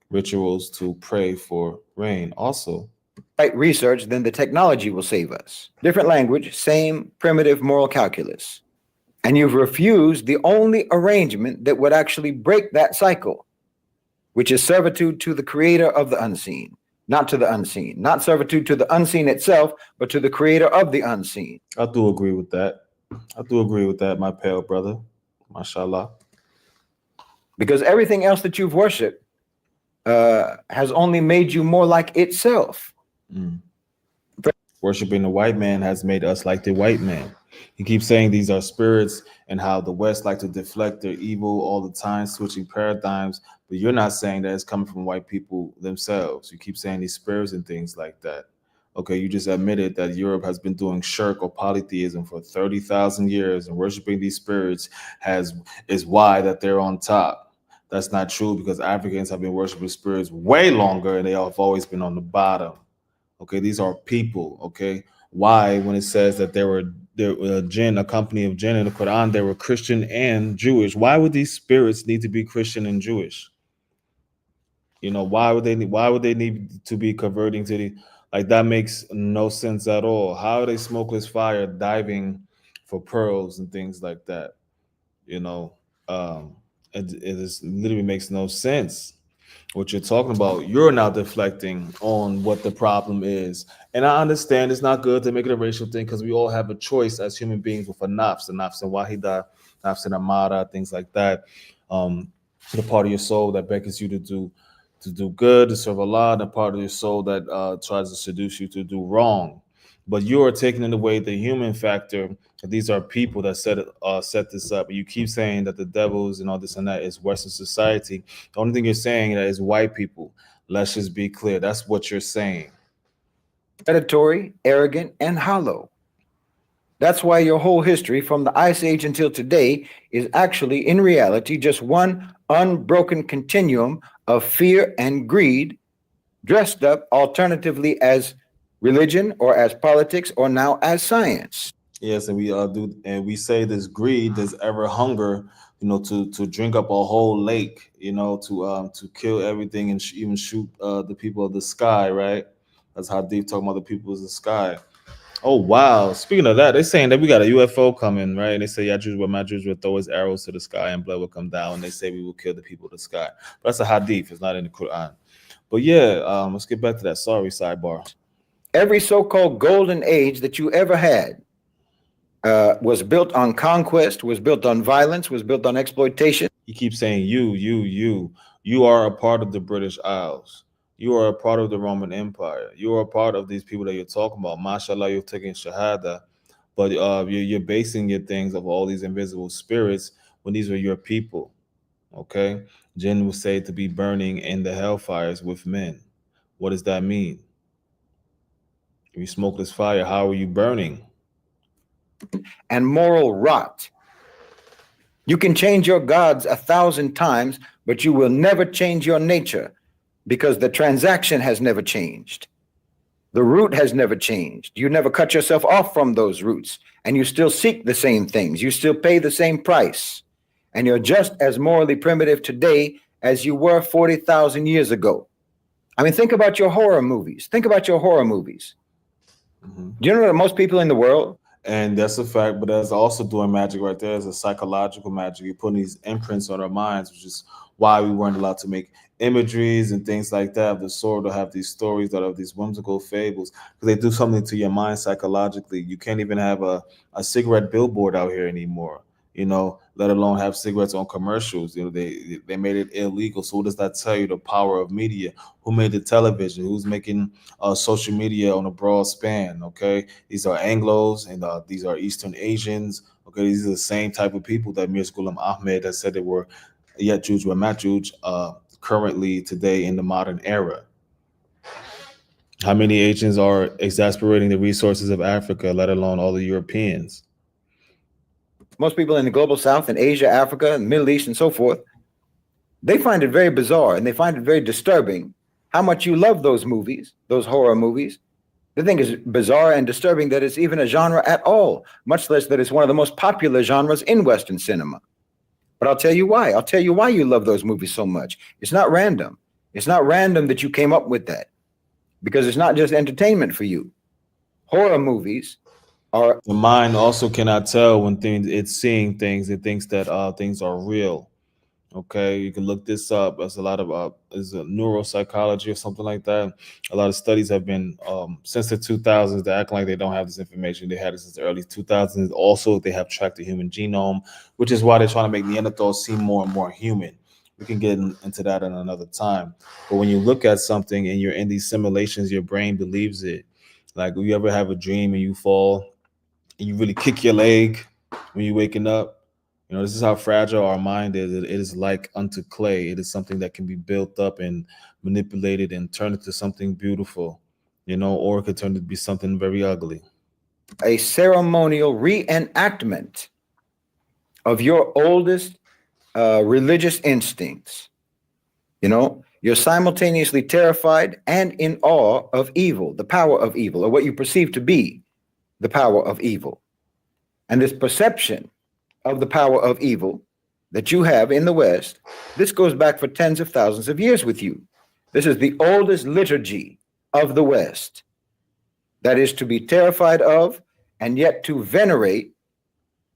rituals to pray for rain. Also, Right research, then the technology will save us. Different language, same primitive moral calculus. And you've refused the only arrangement that would actually break that cycle, which is servitude to the creator of the unseen, not to the unseen, not servitude to the unseen itself, but to the creator of the unseen. I do agree with that. I do agree with that, my pale brother. Mashallah. Because everything else that you've worshiped has only made you more like itself. Mm. Worshipping the white man has made us like the white man. He keeps saying these are spirits and how the West like to deflect their evil all the time, switching paradigms. But you're not saying that it's coming from white people themselves. You keep saying these spirits and things like that. Okay, you just admitted that Europe has been doing shirk or polytheism for 30,000 years, and worshiping these spirits has is why that they're on top. That's not true because Africans have been worshiping spirits way longer and they have always been on the bottom. Okay, these are people. Okay, why when it says that there were a jinn, a company of jinn in the Quran, they were Christian and Jewish. Why would these spirits need to be Christian and Jewish? You know, why would they need to be converting to the like that makes no sense at all. How are they smokeless fire diving for pearls and things like that? You know, um, it just literally makes no sense what you're talking about. You're now deflecting on what the problem is. And I understand it's not good to make it a racial thing because we all have a choice as human beings with a nafs and wahida, nafs and amara, things like that. The part of your soul that beckons you to do good, to serve Allah, and the part of your soul that tries to seduce you to do wrong. But you are taking it away the human factor. These are people that set this up. You keep saying that the devils and all this and that is Western society. The only thing you're saying that is white people. Let's just be clear. That's what you're saying. Predatory, arrogant, and hollow. That's why your whole history from the Ice Age until today is actually, in reality, just one unbroken continuum of fear and greed, dressed up alternatively as religion or as politics or now as science. Yes, and we do, and we say this greed, this ever hunger, to drink up a whole lake, to kill everything and even shoot the people of the sky, right? That's how deep talking about the people of the sky. Oh wow! Speaking of that, they're saying that we got a UFO coming, right? And they say Yajuj wa Majuj will throw his arrows to the sky and blood will come down. And they say we will kill the people of the sky. But that's a hadith. It's not in the Quran. But yeah, let's get back to that. Sorry, sidebar. Every so-called golden age that you ever had was built on conquest, was built on violence, was built on exploitation. He keeps saying you are a part of the British Isles. You are a part of the Roman Empire. You are a part of these people that you're talking about. Mashallah, you're taking shahada, but you're basing your things of all these invisible spirits when these were your people. Okay, Jinn was said to be burning in the hellfires with men. What does that mean? If you smoke this fire, how are you burning? And moral rot. You can change your gods 1,000 times, but you will never change your nature because the transaction has never changed. The root has never changed. You never cut yourself off from those roots, and you still seek the same things. You still pay the same price, and you're just as morally primitive today as you were 40,000 years ago. I mean, think about your horror movies. Think about your horror movies. Mm-hmm. Do you know that most people in the world, and that's a fact, but that's also doing magic right there. It's a psychological magic. You're putting these imprints on our minds, which is why we weren't allowed to make imageries and things like that of the sort, or have these stories that are these whimsical fables, because they do something to your mind psychologically. You can't even have a cigarette billboard out here anymore, let alone have cigarettes on commercials. They made it illegal. So what does that tell you? The power of media. Who made the television? Who's making social media on a broad span? Okay, these are Anglos and these are Eastern Asians. Okay, these are the same type of people that Mir Ghulam Ahmed has said they were Yajuj wa Majuj currently today in the modern era. How many Asians are exasperating the resources of Africa, let alone all the Europeans? Most people in the global south and Asia, Africa, and Middle East and so forth, they find it very bizarre and they find it very disturbing how much you love those movies, those horror movies, The thing is bizarre and disturbing that it's even a genre at all, much less that it's one of the most popular genres in Western cinema. But I'll tell you why. I'll tell you why you love those movies so much. It's not random. It's not random that you came up with that, because it's not just entertainment for you. Horror movies are The mind also cannot tell when things it's seeing things. It thinks that things are real. Okay, you can look this up. There's a lot of is a neuropsychology or something like that. A lot of studies have been since the 2000s. They act like they don't have this information. They had it since the early 2000s. Also, they have tracked the human genome, which is why they're trying to make Neanderthals seem more and more human. We can get into that in another time. But when you look at something and you're in these simulations, your brain believes it. Like, you ever have a dream and you fall and you really kick your leg when you're waking up. You know, this is how fragile our mind is. It is like unto clay. It is something that can be built up and manipulated and turned into something beautiful, you know, or it could turn to be something very ugly. a ceremonial reenactment of your oldest religious instincts. You know, you're simultaneously terrified and in awe of evil, the power of evil, or what you perceive to be the power of evil. And this perception of the power of evil that you have in the West, this goes back for tens of thousands of years with you. This is the oldest liturgy of the West, that is to be terrified of and yet to venerate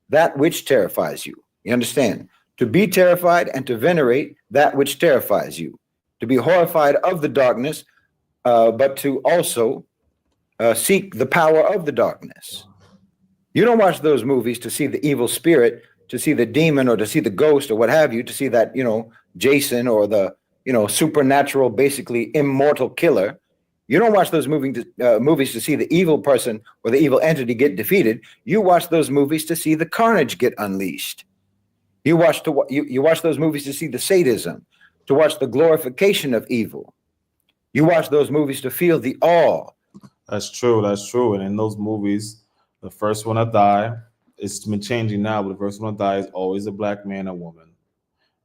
that which terrifies you. You understand? To be terrified and to venerate that which terrifies you. To be horrified of the darkness, but to also seek the power of the darkness. You don't watch those movies to see the evil spirit, to see the demon, or to see the ghost, or what have you, to see that, Jason, or the, supernatural, basically immortal killer. You don't watch those movies to see the evil person or the evil entity get defeated. You watch those movies to see the carnage get unleashed. You watch those movies to see the sadism, to watch the glorification of evil. You watch those movies to feel the awe. That's true. That's true. And in those movies, the first one to die, it's been changing now, but the first one to die is always a black man or woman.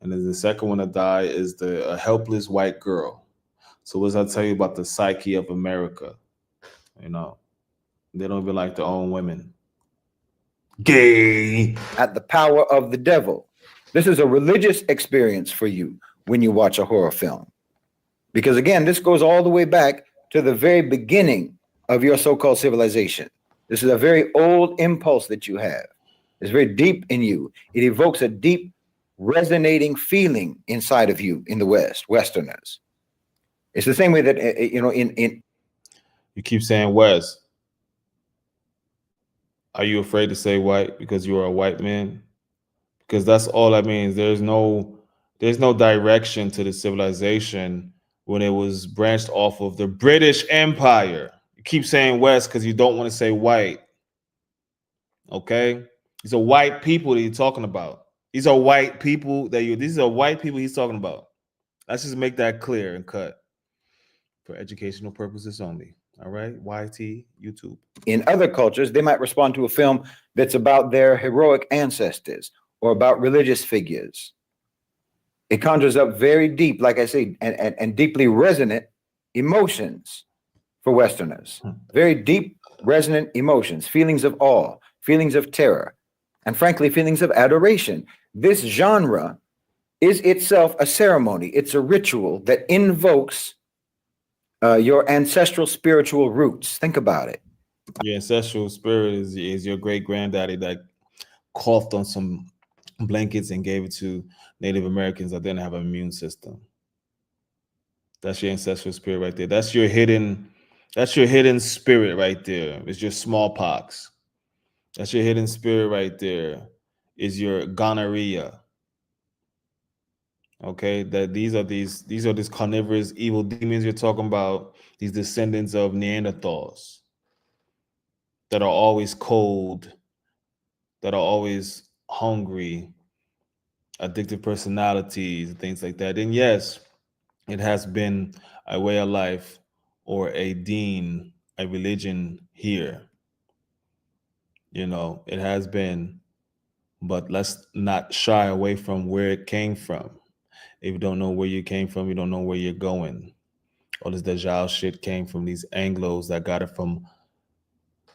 And then the second one to die is a helpless white girl. So what does that tell you about the psyche of America? You know, they don't even like their own women. Gay. At the power of the devil. This is a religious experience for you when you watch a horror film. Because again, this goes all the way back to the very beginning of your so-called civilization. This is a very old impulse that you have. It's very deep in you. It evokes a deep, resonating feeling inside of you in the West, Westerners. It's the same way that, in You keep saying West. Are you afraid to say white because you are a white man? Because that's all that means. There's no direction to the civilization when it was branched off of the British Empire. You keep saying West because you don't want to say white. Okay? These are white people that you're talking about. These are white people these are white people he's talking about. Let's just make that clear and cut for educational purposes only. All right? YT, YouTube. in other cultures, they might respond to a film that's about their heroic ancestors or about religious figures. It conjures up very deep, like I say, and deeply resonant emotions for Westerners. Very deep, resonant emotions, feelings of awe, feelings of terror, and frankly, feelings of adoration. This genre is itself a ceremony. It's a ritual that invokes your ancestral spiritual roots. Think about it. Your ancestral spirit is your great granddaddy that coughed on some blankets and gave it to Native Americans that didn't have an immune system. That's your ancestral spirit right there. That's your hidden spirit right there. It's your smallpox. That's your hidden spirit right there. Is your gonorrhea. Okay, that these are these carnivorous evil demons you're talking about, these descendants of Neanderthals that are always cold, that are always hungry, addictive personalities, things like that. And yes, it has been a way of life or a deen, a religion here. You know, it has been, but let's not shy away from where it came from. If you don't know where you came from, you don't know where you're going. All this Dajjal shit came from these Anglos that got it from,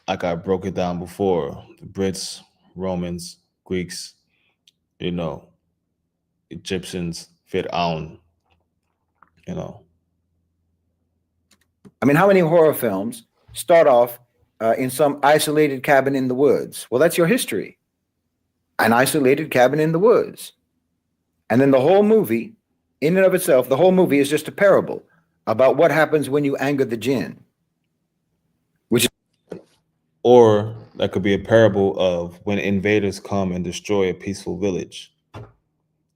like I broke it down before, the Brits, Romans, Greeks, you know, Egyptians, Fir'aun, you know. I mean, how many horror films start off in some isolated cabin in the woods? Well, that's your history. An isolated cabin in the woods. And then the whole movie, in and of itself, the whole movie is just a parable about what happens when you anger the jinn. Or that could be a parable of when invaders come and destroy a peaceful village.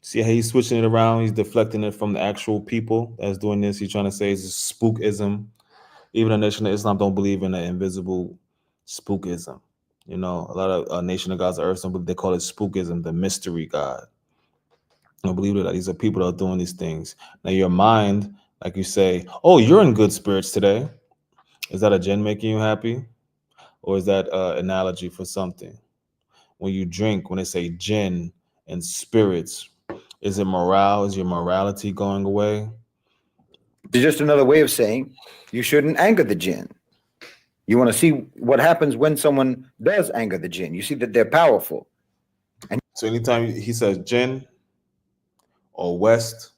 See how he's switching it around? He's deflecting it from the actual people that's doing this. He's trying to say it's spookism. Even the Nation of Islam don't believe in the invisible spookism. You know, a lot of Nation of Gods of Earth, they call it spookism, the mystery God. I don't believe that these are people that are doing these things. Now, your mind, like you say, oh, you're in good spirits today. Is that a jinn making you happy? Or is that an analogy for something? When you drink, when they say jinn and spirits, is it morale? Is your morality going away? It's just another way of saying you shouldn't anger the jinn. You want to see what happens when someone does anger the jinn. You see that they're powerful. And so anytime he says jinn or West,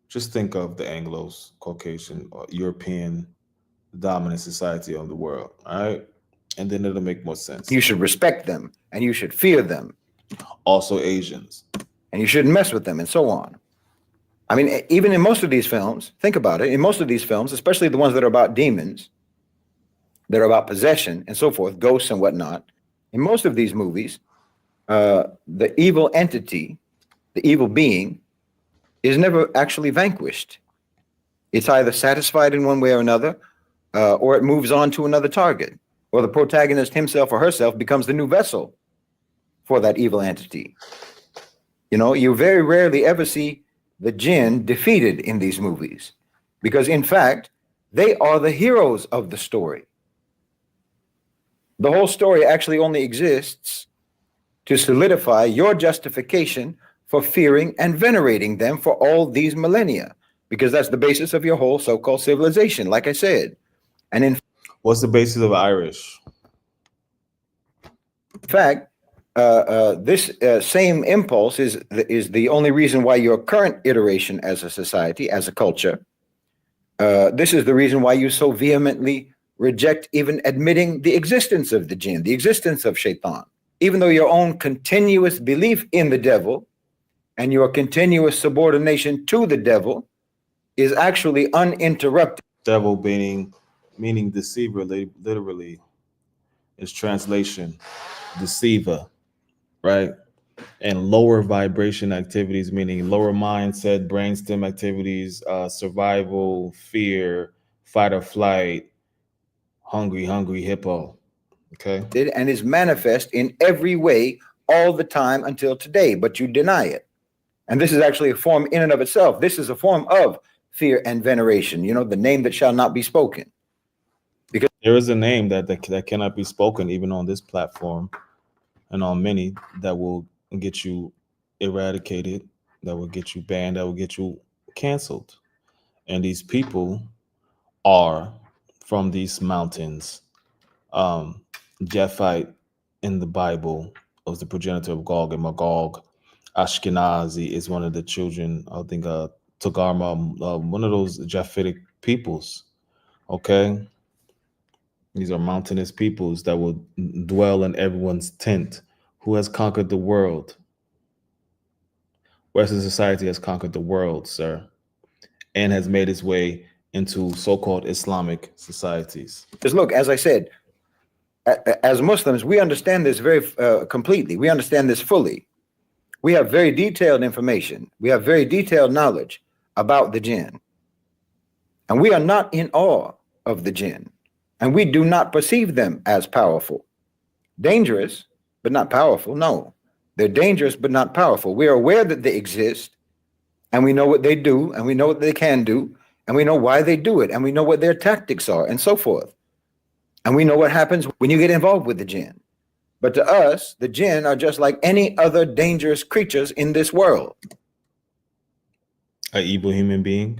just think of the Anglos, Caucasian, or European dominant society of the world, all right? And then it'll make more sense. You should respect them and you should fear them. Also Asians. And you shouldn't mess with them and so on. I mean, even in most of these films, think about it, in most of these films, especially the ones that are about demons, that are about possession and so forth, ghosts and whatnot, in most of these movies, the evil entity, the evil being, is never actually vanquished. It's either satisfied in one way or another, or it moves on to another target, or the protagonist himself or herself becomes the new vessel for that evil entity. You know, you very rarely ever see the jinn defeated in these movies, because in fact, they are the heroes of the story. The whole story actually only exists to solidify your justification for fearing and venerating them for all these millennia, because that's the basis of your whole so-called civilization, like I said. And in what's the basis of Irish? In fact, this same impulse is the only reason why your current iteration as a society, as a culture, this is the reason why you so vehemently reject even admitting the existence of the jinn, the existence of shaitan, even though your own continuous belief in the devil and your continuous subordination to the devil is actually uninterrupted. Devil meaning deceiver, literally, is translation, deceiver, right? And lower vibration activities, meaning lower mindset, brainstem activities, survival, fear, fight or flight, hungry hippo. Okay. And is manifest in every way all the time until today, but you deny it. And this is actually a form in and of itself. This is a form of fear and veneration, you know, the name that shall not be spoken. Because there is a name that cannot be spoken, even on this platform and on many, that will get you eradicated, that will get you banned, that will get you canceled. And these people are from these mountains. Japhite in the Bible was the progenitor of Gog and Magog. Ashkenazi is one of the children, I think, Togarma, one of those Japhetic peoples. Okay. These are mountainous peoples that will dwell in everyone's tent. Who has conquered the world? Western society has conquered the world, sir, and has made its way into so-called Islamic societies. Because look, as I said, as Muslims, we understand this very completely. We understand this fully. We have very detailed information. We have very detailed knowledge about the jinn. And we are not in awe of the jinn. And we do not perceive them as powerful. Dangerous, but not powerful. No, they're dangerous, but not powerful. We are aware that they exist, and we know what they do, and we know what they can do, and we know why they do it, and we know what their tactics are, and so forth. And we know what happens when you get involved with the jinn. But to us, the jinn are just like any other dangerous creatures in this world. An evil human being?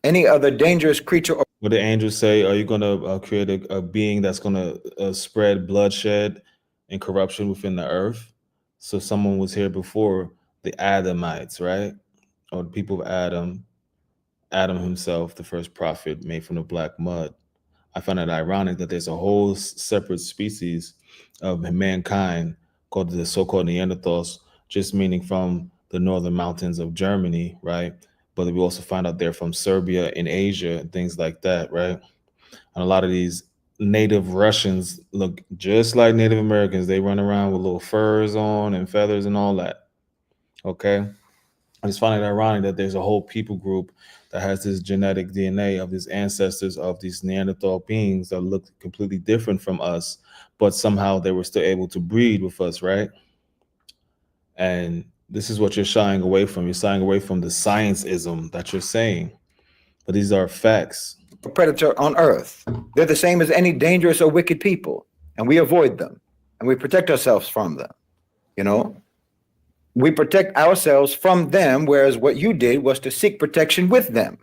any other dangerous creature or What the angels say, are you going to create a being that's going to spread bloodshed and corruption within the earth? So someone was here before, the Adamites, right? Or the people of Adam, Adam himself, the first prophet made from the black mud. I find it ironic that there's a whole separate species of mankind called the so-called Neanderthals, just meaning from the northern mountains of Germany, right? But we also find out they're from Serbia in Asia and things like that, right? And a lot of these native Russians look just like Native Americans. They run around with little furs on and feathers and all that. Okay. I just find it ironic that there's a whole people group that has this genetic DNA of these ancestors of these Neanderthal beings that look completely different from us, but somehow they were still able to breed with us, right? And this is what you're shying away from. You're shying away from the science-ism that you're saying, but these are facts. predator on earth. They're the same as any dangerous or wicked people, and we avoid them and we protect ourselves from them. You know, we protect ourselves from them, whereas what you did was to seek protection with them.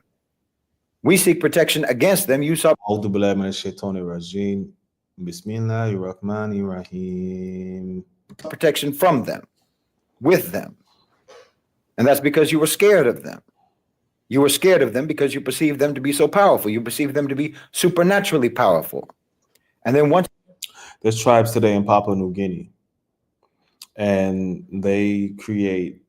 We seek protection against them. You sought أعوذ بالله من الشيطان الرجيم بسم الله الرحمن الرحيم. protection from them, with them. And that's because you were scared of them. You were scared of them because you perceived them to be so powerful. You perceived them to be supernaturally powerful. And then once There's tribes today in Papua New Guinea, and they create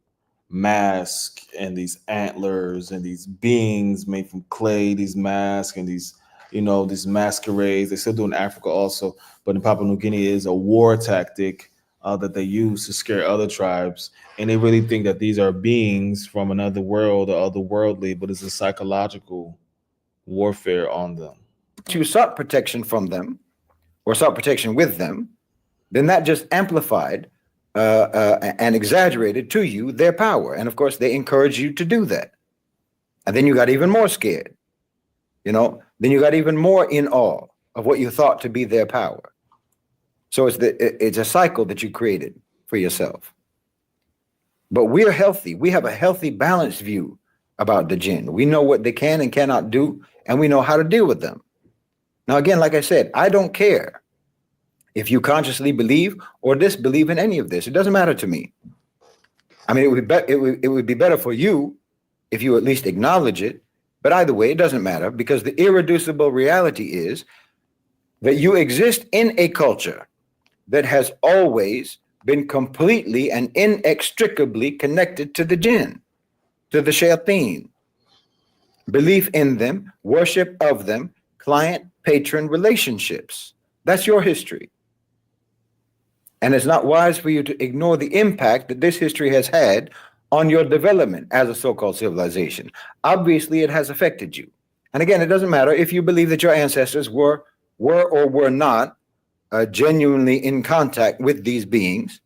masks and these antlers and these beings made from clay, these masks and these, these masquerades. They still do in Africa also, but in Papua New Guinea is a war tactic that they use to scare other tribes. And they really think that these are beings from another world or otherworldly, but it's a psychological warfare on them. you sought protection from them or sought protection with them, then that just amplified and exaggerated to you their power. And of course, they encourage you to do that. And then you got even more scared. Then you got even more in awe of what you thought to be their power. So it's a cycle that you created for yourself. But we're healthy. We have a healthy, balanced view about the jinn. We know what they can and cannot do, and we know how to deal with them. Now, again, like I said, I don't care if you consciously believe or disbelieve in any of this. It doesn't matter to me. I mean, it would be better for you if you at least acknowledge it. But either way, it doesn't matter, because the irreducible reality is that you exist in a culture that has always been completely and inextricably connected to the jinn, to the shayateen. Belief in them, worship of them, client-patron relationships. That's your history. And it's not wise for you to ignore the impact that this history has had on your development as a so-called civilization. Obviously, it has affected you. And again, it doesn't matter if you believe that your ancestors were or were not genuinely in contact with these beings,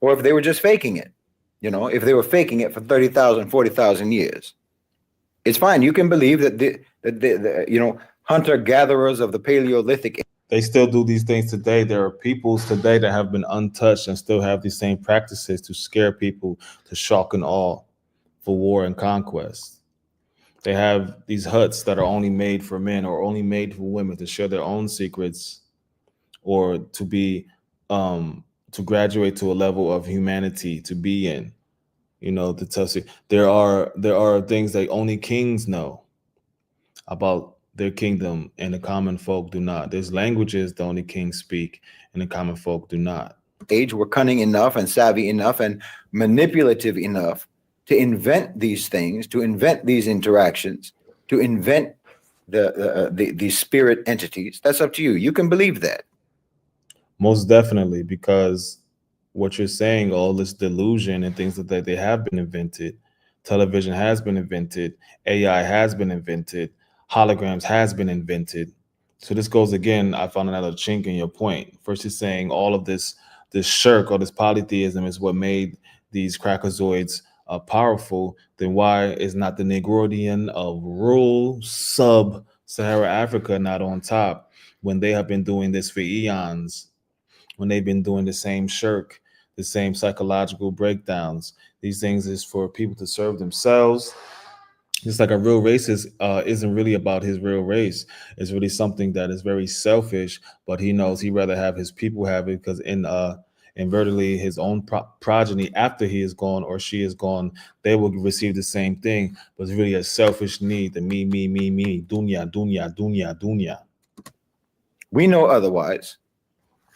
or if they were just faking it. If they were faking it for 30,000, 40,000 years. It's fine. You can believe that the hunter-gatherers of the Paleolithic, they still do these things today. There are peoples today that have been untouched and still have these same practices to scare people, to shock and awe, for war and conquest. They have these huts that are only made for men or only made for women to share their own secrets, or to be to graduate to a level of humanity to be in. To tell you, there are things that only kings know about their kingdom, and the common folk do not. There's languages the only kings speak, and the common folk do not. Age were cunning enough and savvy enough and manipulative enough to invent these things, to invent these interactions, to invent the spirit entities. That's up to you. You can believe that. Most definitely, because what you're saying, all this delusion and things that they have been invented. Television has been invented. AI has been invented. Holograms has been invented. So this goes again, I found another chink in your point. First, you're saying all of this shirk or this polytheism is what made these crackerzoids powerful. Then why is not the Negroidian of rural sub-Sahara Africa not on top, when they have been doing this for eons, when they've been doing the same shirk, the same psychological breakdowns? These things is for people to serve themselves, Just like a real racist isn't really about his real race. It's really something that is very selfish, but he knows he'd rather have his people have it because invertedly his own progeny after he is gone or she is gone, they will receive the same thing. But it's really a selfish need, the me, dunya, dunya, dunya, dunya. We know otherwise.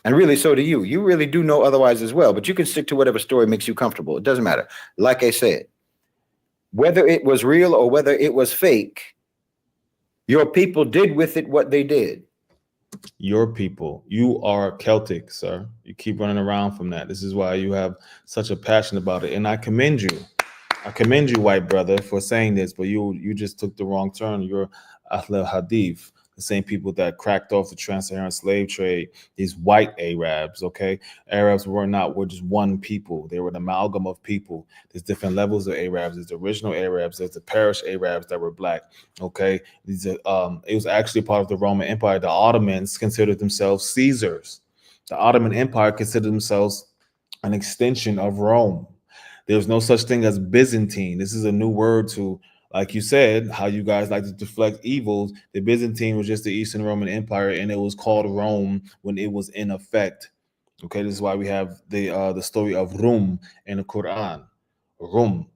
And really, so do you. You really do know otherwise as well, but you can stick to whatever story makes you comfortable. It doesn't matter. Like I said, whether it was real or whether it was fake, your people did with it what they did. Your people, you are Celtic, sir. You keep running around from that. This is why you have such a passion about it. And I commend you. I commend you, white brother, for saying this, but you just took the wrong turn. You're Ahl Hadith, the same people that cracked off the trans-Saharan slave trade, these white Arabs, okay? Arabs were just one people. They were an amalgam of people. There's different levels of Arabs. There's the original Arabs, there's the parish Arabs that were black, okay? These are, it was actually part of the Roman Empire. The Ottomans considered themselves Caesars. The Ottoman Empire considered themselves an extension of Rome. There's no such thing as Byzantine. This is a new word to, like you said, how you guys like to deflect evils. The Byzantine was just the Eastern Roman Empire, and it was called Rome when it was in effect. Okay, this is why we have the story of Rum in the Quran. Rum,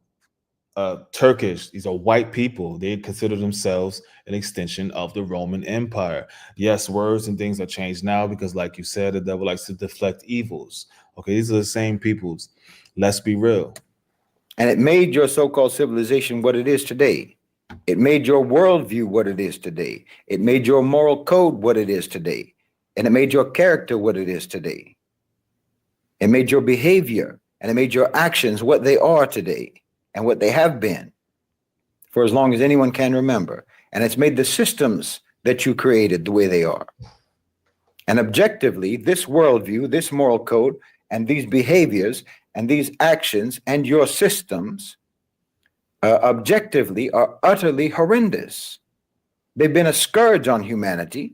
Turkish. These are white people. They consider themselves an extension of the Roman Empire. Yes, words and things are changed now because, like you said, the devil likes to deflect evils. Okay, these are the same peoples. Let's be real. And it made your so-called civilization what it is today. It made your worldview what it is today. It made your moral code what it is today. And it made your character what it is today. It made your behavior and it made your actions what they are today and what they have been for as long as anyone can remember. And it's made the systems that you created the way they are. And objectively, this worldview, this moral code, and these behaviors and these actions and your systems objectively are utterly horrendous. They've been a scourge on humanity.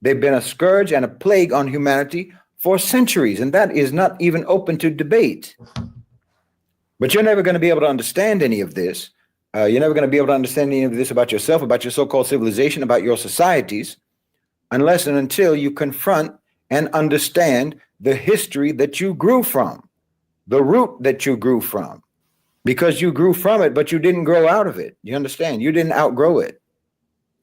They've been a scourge and a plague on humanity for centuries, and that is not even open to debate. But you're never going to be able to understand any of this. You're never going to be able to understand any of this about yourself, about your so-called civilization, about your societies, unless and until you confront and understand the history that you grew from, the root that you grew from, because you grew from it, but you didn't grow out of it. You understand? You didn't outgrow it.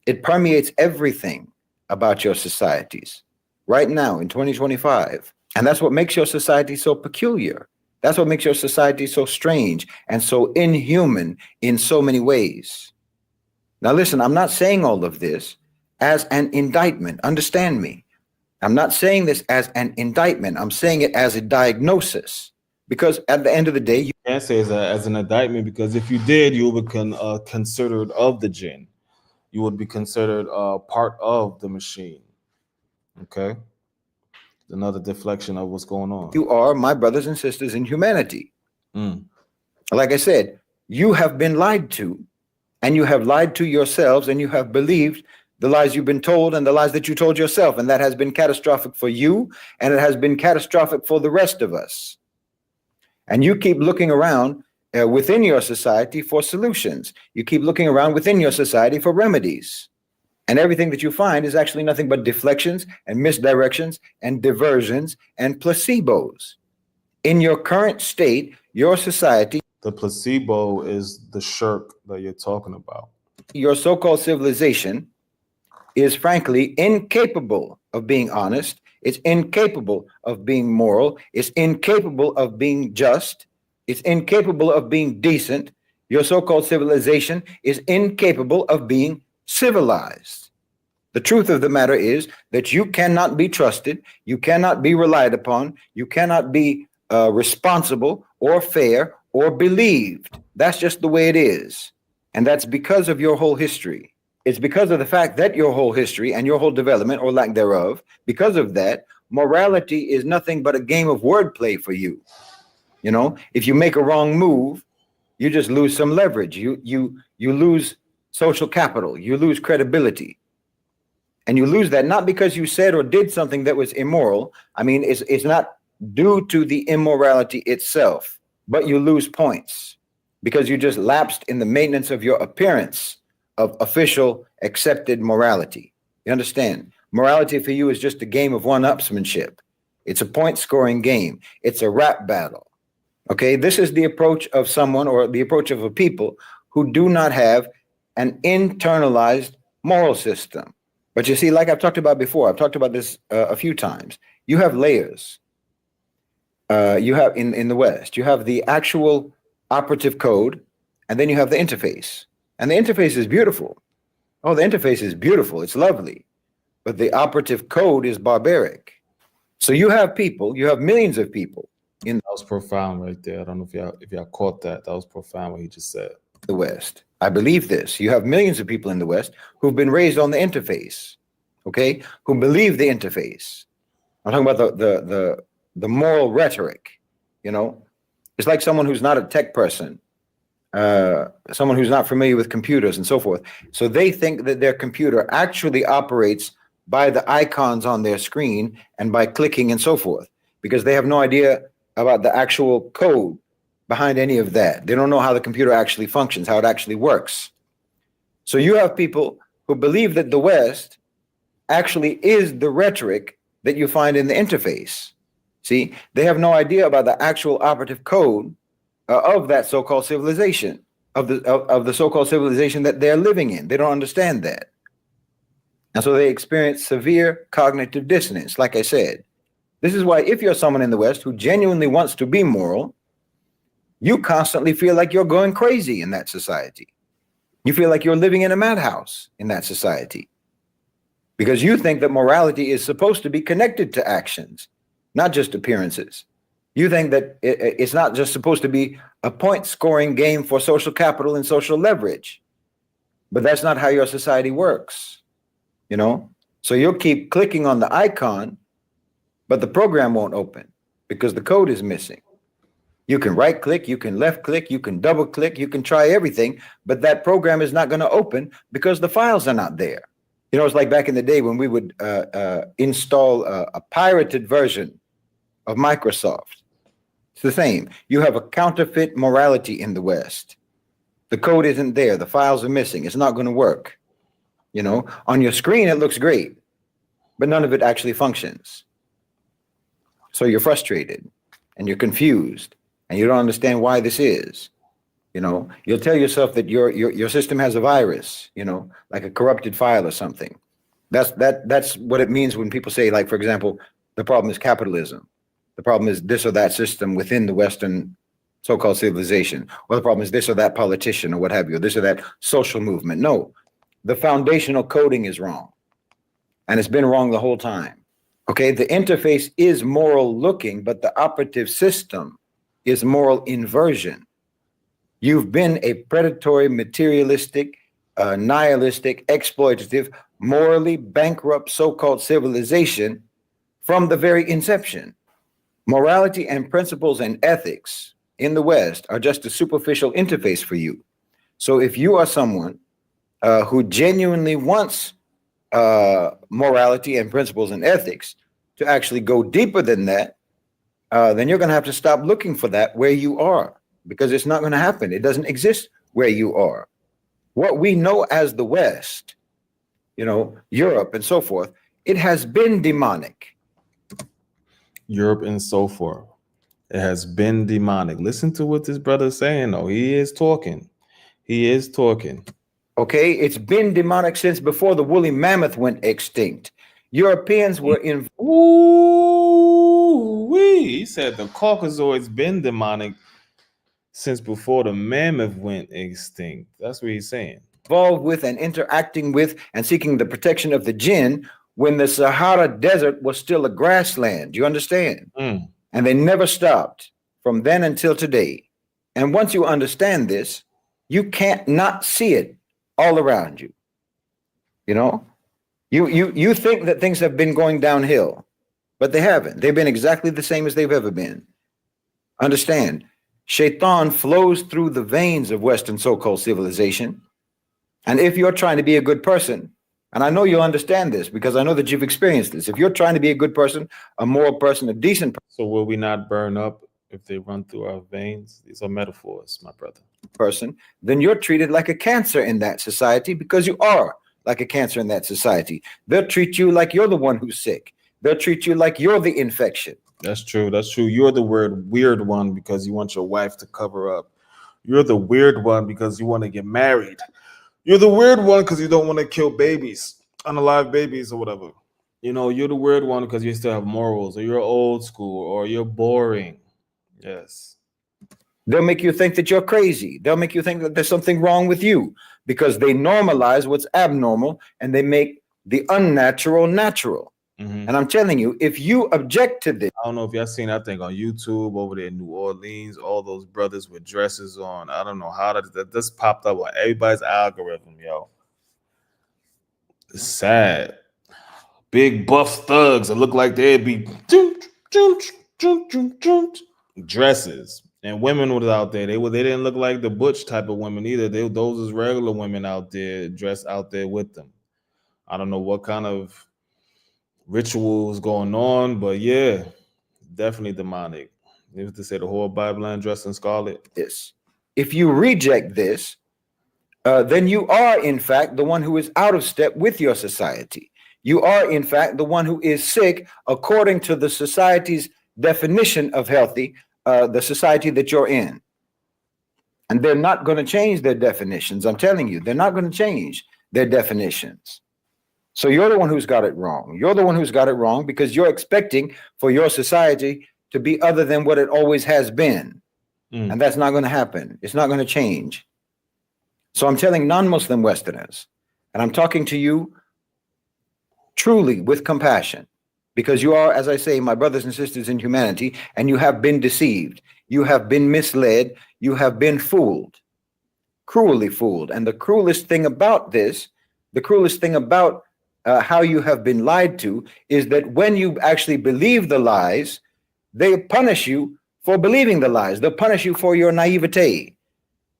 It permeates everything about your societies right now in 2025. And that's what makes your society so peculiar. That's what makes your society so strange and so inhuman in so many ways. Now, listen, I'm not saying all of this as an indictment. Understand me. I'm not saying this as an indictment. I'm saying it as a diagnosis, because at the end of the day, you can't say it as an indictment, because if you did, you would be considered of the jinn. You would be considered part of the machine. Okay? Another deflection of what's going on. You are my brothers and sisters in humanity. Like I said, you have been lied to, and you have lied to yourselves, and you have believed the lies you've been told and the lies that you told yourself. And that has been catastrophic for you, and it has been catastrophic for the rest of us. And you keep looking around within your society for solutions. You keep looking around within your society for remedies. And everything that you find is actually nothing but deflections and misdirections and diversions and placebos. In your current state, your society, the placebo is the shirk that you're talking about. Your so-called civilization is frankly incapable of being honest. It's incapable of being moral. It's incapable of being just. It's incapable of being decent. Your so-called civilization is incapable of being civilized. The truth of the matter is that you cannot be trusted. You cannot be relied upon. You cannot be responsible or fair or believed. That's just the way it is. And that's because of your whole history. It's because of the fact that your whole history and your whole development, or lack thereof, because of that, morality is nothing but a game of wordplay for you. You know, if you make a wrong move, you just lose some leverage. You lose social capital. You lose credibility. And you lose that not because you said or did something that was immoral. I mean, it's not due to the immorality itself, but you lose points. because you just lapsed in the maintenance of your appearance of official accepted morality. You understand? Morality for you is just a game of one-upsmanship. It's a point-scoring game. It's a rap battle. Okay, this is the approach of someone, or the approach of a people who do not have an internalized moral system. But you see, like I've talked about before, I've talked about this a few times. You have layers. You have in the West, you have the actual operative code, and then you have the interface. And the interface is beautiful. Oh, the interface is beautiful. It's lovely. But the operative code is barbaric. So you have people, you have millions of people in That was profound right there. I don't know if y'all caught that. That was profound what he just said. the West. I believe this. You have millions of people in the West who've been raised on the interface, okay, who believe the interface. I'm talking about the moral rhetoric, you know. It's like someone who's not a tech person, someone who's not familiar with computers and so forth. So they think that their computer actually operates by the icons on their screen and by clicking and so forth, because they have no idea about the actual code behind any of that. They don't know how the computer actually functions, how it actually works. So you have people who believe that the West actually is the rhetoric that you find in the interface. See, they have no idea about the actual operative code of that so-called civilization, of the so-called civilization that they're living in. They don't understand that. And so they experience severe cognitive dissonance, like I said. This is why if you're someone in the West who genuinely wants to be moral, you constantly feel like you're going crazy in that society. You feel like you're living in a madhouse in that society, because you think that morality is supposed to be connected to actions, not just appearances. You think that it's not just supposed to be a point-scoring game for social capital and social leverage. But that's not how your society works, you know? So you'll keep clicking on the icon, but the program won't open because the code is missing. You can right click, you can left click, you can double click, you can try everything, but that program is not going to open because the files are not there. You know, it's like back in the day when we would install a pirated version of Microsoft. It's the same. You have a counterfeit morality in the West. The code isn't there. The files are missing. It's not going to work. You know, on your screen, it looks great, but none of it actually functions. So you're frustrated and you're confused and you don't understand why this is. You know, you'll tell yourself that your system has a virus, you know, like a corrupted file or something. That's what it means when people say, like, for example, the problem is capitalism. The problem is this or that system within the Western so-called civilization, or the problem is this or that politician or what have you, or this or that social movement. No, the foundational coding is wrong. And it's been wrong the whole time. Okay, the interface is moral looking, but the operative system is moral inversion. You've been a predatory, materialistic, nihilistic, exploitative, morally bankrupt so-called civilization from the very inception. Morality and principles and ethics in the West are just a superficial interface for you. So if you are someone who genuinely wants morality and principles and ethics to actually go deeper than that, then you're going to have to stop looking for that where you are, because it's not going to happen. It doesn't exist where you are. What we know as the West, you know, Europe and so forth, it has been demonic. Europe and so forth. It has been demonic. Listen to what this brother is saying, though. He is talking. He is talking. Okay, it's been demonic since before the woolly mammoth went extinct. Europeans were in. Ooh, he said the Caucasoid's been demonic since before the mammoth went extinct. That's what he's saying. Involved with and interacting with and seeking the protection of the Jinn when the Sahara Desert was still a grassland. You understand? Mm. And they never stopped from then until today. And once you understand this, you can't not see it all around you. You know, you think that things have been going downhill, but they haven't. They've been exactly the same as they've ever been. Understand, Shaitan flows through the veins of Western so-called civilization. And if you're trying to be a good person, and I know you'll understand this because I know that you've experienced this. If you're trying to be a good person, a moral person, a decent person. So will we not burn up if they run through our veins. These are metaphors, my brother. person, then you're treated like a cancer in that society because you are like a cancer in that society. They'll treat you like you're the one who's sick. They'll treat you like you're the infection. That's true. That's true. You're the weird one because you want your wife to cover up. You're the weird one because you want to get married. You're the weird one because you don't want to kill babies, unalive babies or whatever. You know, you're the weird one because you still have morals, or you're old school, or you're boring. Yes. They'll make you think that you're crazy. They'll make you think that there's something wrong with you because they normalize what's abnormal and they make the unnatural natural. Mm-hmm. And I'm telling you, if you object to this, I don't know if y'all seen that thing on YouTube over there in New Orleans, all those brothers with dresses on. I don't know how that just popped up on everybody's algorithm, yo. It's sad. Big buff thugs that look like they'd be dresses. And women was out there. They didn't look like the butch type of women either. Those is regular women out there, dressed out there with them. I don't know what kind of rituals going on, but yeah, definitely demonic. You have to say the whole Bible and dressed in scarlet. if you reject this, then you are in fact the one who is out of step with your society. You are in fact the one who is sick according to the society's definition of healthy, the society that you're in. And they're not going to change their definitions. I'm telling you, they're not going to change their definitions. So you're the one who's got it wrong. You're the one who's got it wrong because you're expecting for your society to be other than what it always has been. And that's not going to happen. It's not going to change. So I'm telling non-Muslim Westerners, and I'm talking to you truly with compassion, because you are, as I say, my brothers and sisters in humanity, and you have been deceived. You have been misled. You have been fooled, cruelly fooled. And the cruelest thing about this, the cruelest thing about how you have been lied to is that when you actually believe the lies, they punish you for believing the lies. They'll punish you for your naivete.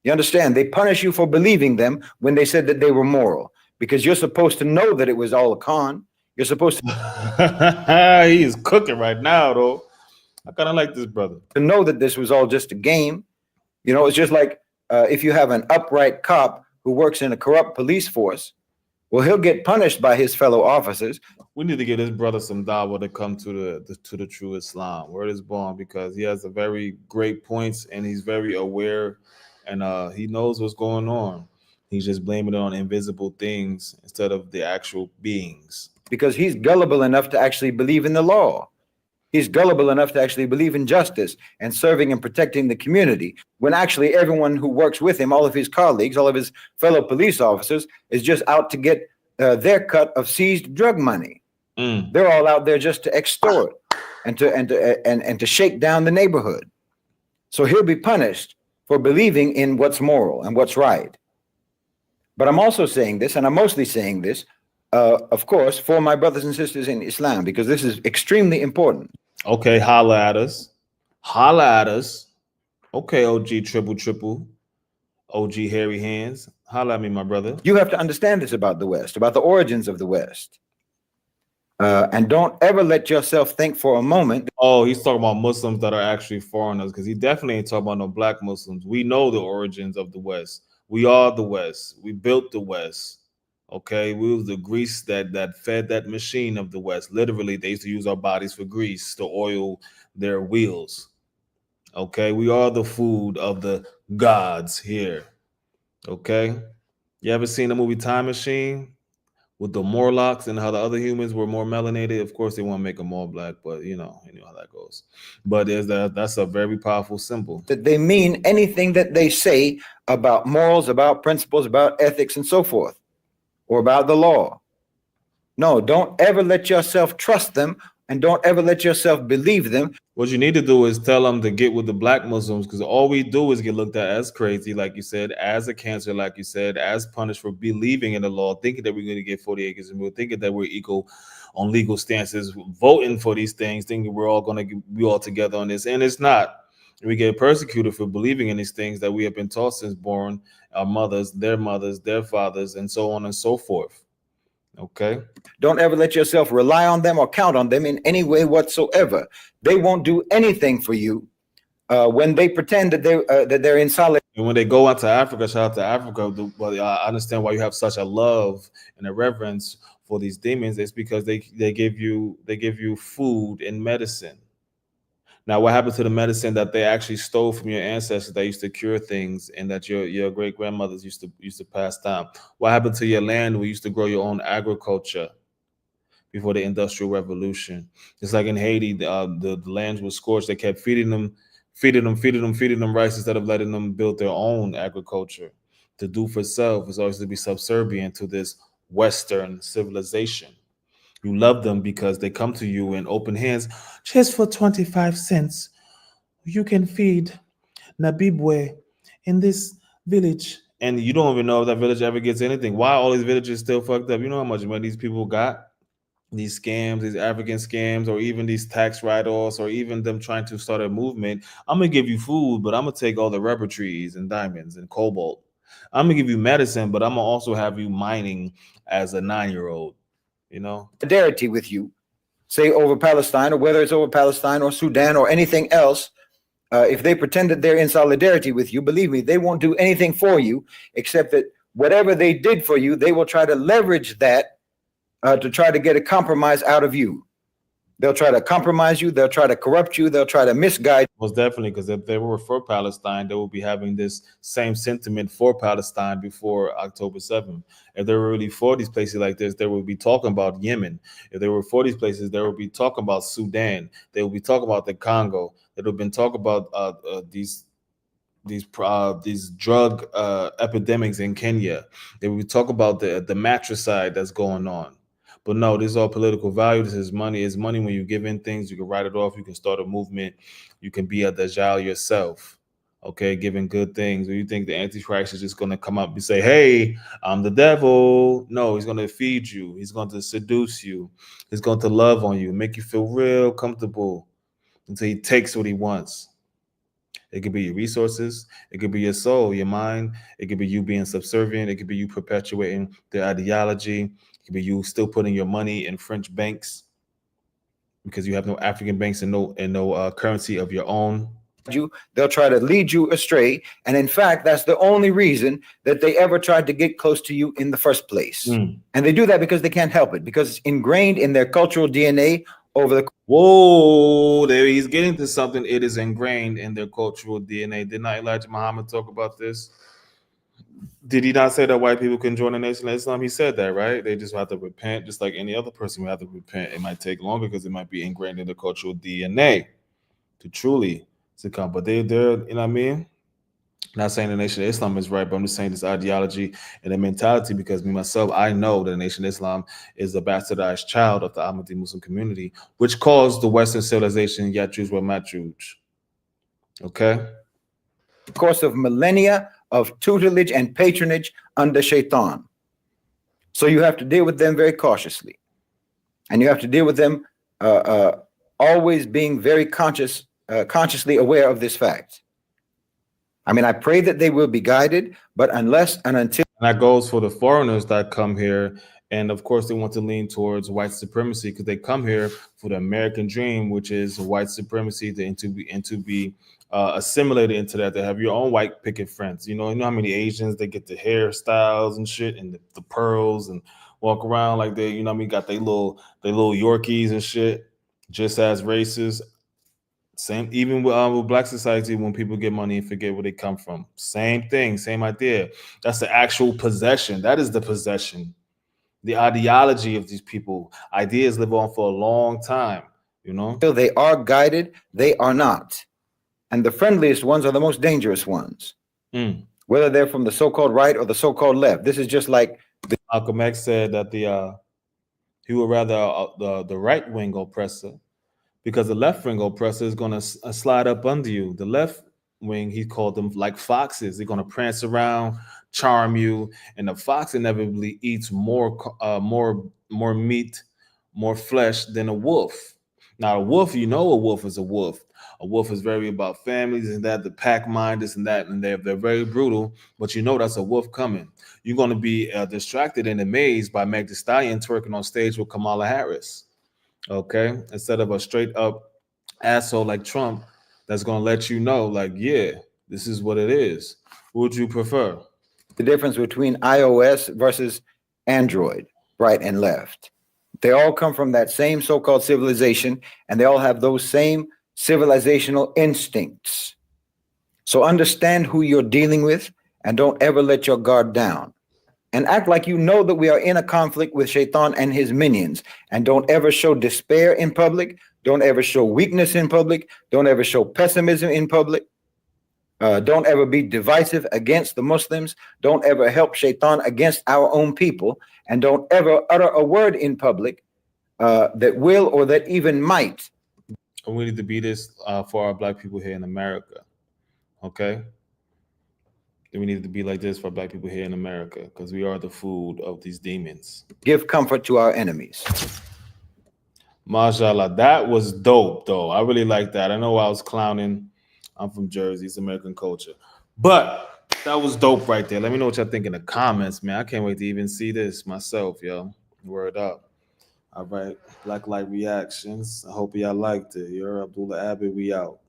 You understand? They punish you for believing them when they said that they were moral, because you're supposed to know that it was all a con. You're supposed to. He is cooking right now, though. I kind of like this brother. To know that this was all just a game. You know, it's just like if you have an upright cop who works in a corrupt police force, well, he'll get punished by his fellow officers. We need to give this brother some dawah to come to the true Islam, word is born, because he has a very great points and he's very aware and he knows what's going on. He's just blaming it on invisible things instead of the actual beings. Because he's gullible enough to actually believe in the law. He's gullible enough to actually believe in justice and serving and protecting the community, when actually everyone who works with him, all of his colleagues, all of his fellow police officers, is just out to get their cut of seized drug money. They're all out there just to extort and to shake down the neighborhood. So he'll be punished for believing in what's moral and what's right. But I'm also saying this, and I'm mostly saying this, of course, for my brothers and sisters in Islam, because this is extremely important. Okay, holla at us. Holla at us. Okay, OG triple, OG hairy hands. Holla at me, my brother. You have to understand this about the West, about the origins of the West. And don't ever let yourself think for a moment. Oh, he's talking about Muslims that are actually foreigners, because he definitely ain't talking about no black Muslims. We know the origins of the West. We are the West. We built the West. Okay, we was the grease that fed that machine of the West. Literally, they used to use our bodies for grease to oil their wheels. Okay, we are the food of the gods here. Okay, you ever seen the movie Time Machine with the Morlocks and how the other humans were more melanated? Of course, they want to make them all black, but you know how that goes. But that's a very powerful symbol. That they mean anything that they say about morals, about principles, about ethics, and so forth, or about the law. No, don't ever let yourself trust them, and don't ever let yourself believe them. What you need to do is tell them to get with the black Muslims, because all we do is get looked at as crazy, like you said, as a cancer, like you said, as punished for believing in the law, thinking that we're going to get 40 acres and we're thinking that we're equal on legal stances, voting for these things, thinking we're all going to be all together on this. And it's not. We get persecuted for believing in these things that we have been taught since born, our mothers, their fathers, and so on and so forth. Okay. Don't ever let yourself rely on them or count on them in any way whatsoever. They won't do anything for you when they pretend that they're in solidarity And when they go out to Africa, shout out to Africa. But I understand why you have such a love and a reverence for these demons. It's because they give you food and medicine. Now, what happened to the medicine that they actually stole from your ancestors that used to cure things and that your great grandmothers used to pass down? What happened to your land where you used to grow your own agriculture before the Industrial Revolution? Just like in Haiti, the lands were scorched. They kept feeding them rice instead of letting them build their own agriculture. To do for self is always to be subservient to this Western civilization. You love them because they come to you in open hands. Just for 25 cents, you can feed Nabibwe in this village. And you don't even know if that village ever gets anything. Why all these villages still fucked up? You know how much money these people got? These scams, these African scams, or even these tax write-offs, or even them trying to start a movement. I'm gonna give you food, but I'm gonna take all the rubber trees and diamonds and cobalt. I'm gonna give you medicine, but I'm gonna also have you mining as a 9-year-old. You know, with you, say over Palestine, or whether it's over Palestine or Sudan or anything else. If they pretend that they're in solidarity with you, believe me, they won't do anything for you except that whatever they did for you, they will try to leverage that to try to get a compromise out of you. They'll try to compromise you. They'll try to corrupt you. They'll try to misguide. most definitely, because if they were for Palestine, they would be having this same sentiment for Palestine before October 7th. If they were really for these places like this, they would be talking about Yemen. If they were for these places, they would be talking about Sudan. They would be talking about the Congo. They would have been talking about these drug epidemics in Kenya. They would talk about the matricide that's going on. But no, this is all political value. This is money. It's money when you give in things. You can write it off. You can start a movement. You can be a Dajjal yourself. Okay, giving good things. Or you think the Antichrist is just going to come up and say, "Hey, I'm the devil." No, he's going to feed you. He's going to seduce you. He's going to love on you, make you feel real comfortable until he takes what he wants. It could be your resources. It could be your soul, your mind. It could be you being subservient. It could be you perpetuating the ideology. It could be you still putting your money in French banks because you have no African banks and no currency of your own. You, they'll try to lead you astray. And in fact, that's the only reason that they ever tried to get close to you in the first place. And they do that because they can't help it, because it's ingrained in their cultural DNA over the. Whoa, there he's getting to something. It is ingrained in their cultural DNA. Did not Elijah Muhammad talk about this? Did he not say that white people can join the Nation of Islam? He said that, right? They just have to repent, just like any other person would have to repent. It might take longer because it might be ingrained in the cultural DNA to truly succumb. But they're, you know what I mean? Not saying the Nation of Islam is right, but I'm just saying this ideology and the mentality, because me myself, I know that the Nation of Islam is a bastardized child of the Ahmadi Muslim community, which caused the Western civilization Yatruj wa Matruj. Okay? Course of millennia of tutelage and patronage under Shaitan. So you have to deal with them very cautiously. And you have to deal with them always being very consciously aware of this fact. I mean, I pray that they will be guided, but unless and until. And that goes for the foreigners that come here. And of course, they want to lean towards white supremacy because they come here for the American dream, which is white supremacy, and to be assimilated into that. They have your own white picket friends. You know how many Asians, they get the hairstyles and shit and the pearls and walk around like they, got they little Yorkies and shit, just as racist. Same, even with black society, when people get money and forget where they come from. Same thing, same idea. That's the actual possession. That is the possession. The ideology of these people. Ideas live on for a long time, Until they are guided, they are not. And the friendliest ones are the most dangerous ones. Whether they're from the so-called right or the so-called left. This is just like Malcolm X said that he would rather the right wing oppressor, because the left wing oppressor is going to slide up under you. The left wing, he called them like foxes. They're going to prance around, charm you, and the fox inevitably eats more meat, more flesh than a wolf. Now, a wolf, a wolf is a wolf. A wolf is very about families and that, the pack mind, this and that, and they're very brutal. But that's a wolf coming. You're going to be distracted and amazed by Meg Thee Stallion twerking on stage with Kamala Harris. Okay, instead of a straight up asshole like Trump that's gonna let you know, like, yeah, this is what it is. What would you prefer? The difference between iOS versus Android, right and left. They all come from that same so called civilization, and they all have those same civilizational instincts. So understand who you're dealing with and don't ever let your guard down. And act like you know that we are in a conflict with Shaitan and his minions. And don't ever show despair in public. Don't ever show weakness in public. Don't ever show pessimism in public. Don't ever be divisive against the Muslims. Don't ever help Shaitan against our own people. And don't ever utter a word in public that will or that even might. And we need to be this for our black people here in America. Okay? We need to be like this for black people here in America because we are the food of these demons. Give comfort to our enemies. Mashallah, that was dope, though. I really like that. I know I was clowning. I'm from Jersey. It's American culture. But that was dope right there. Let me know what y'all think in the comments, man. I can't wait to even see this myself, yo. Word up. All right. Black Light Reactions. I hope y'all liked it. You're Abdullah Abbott. We out.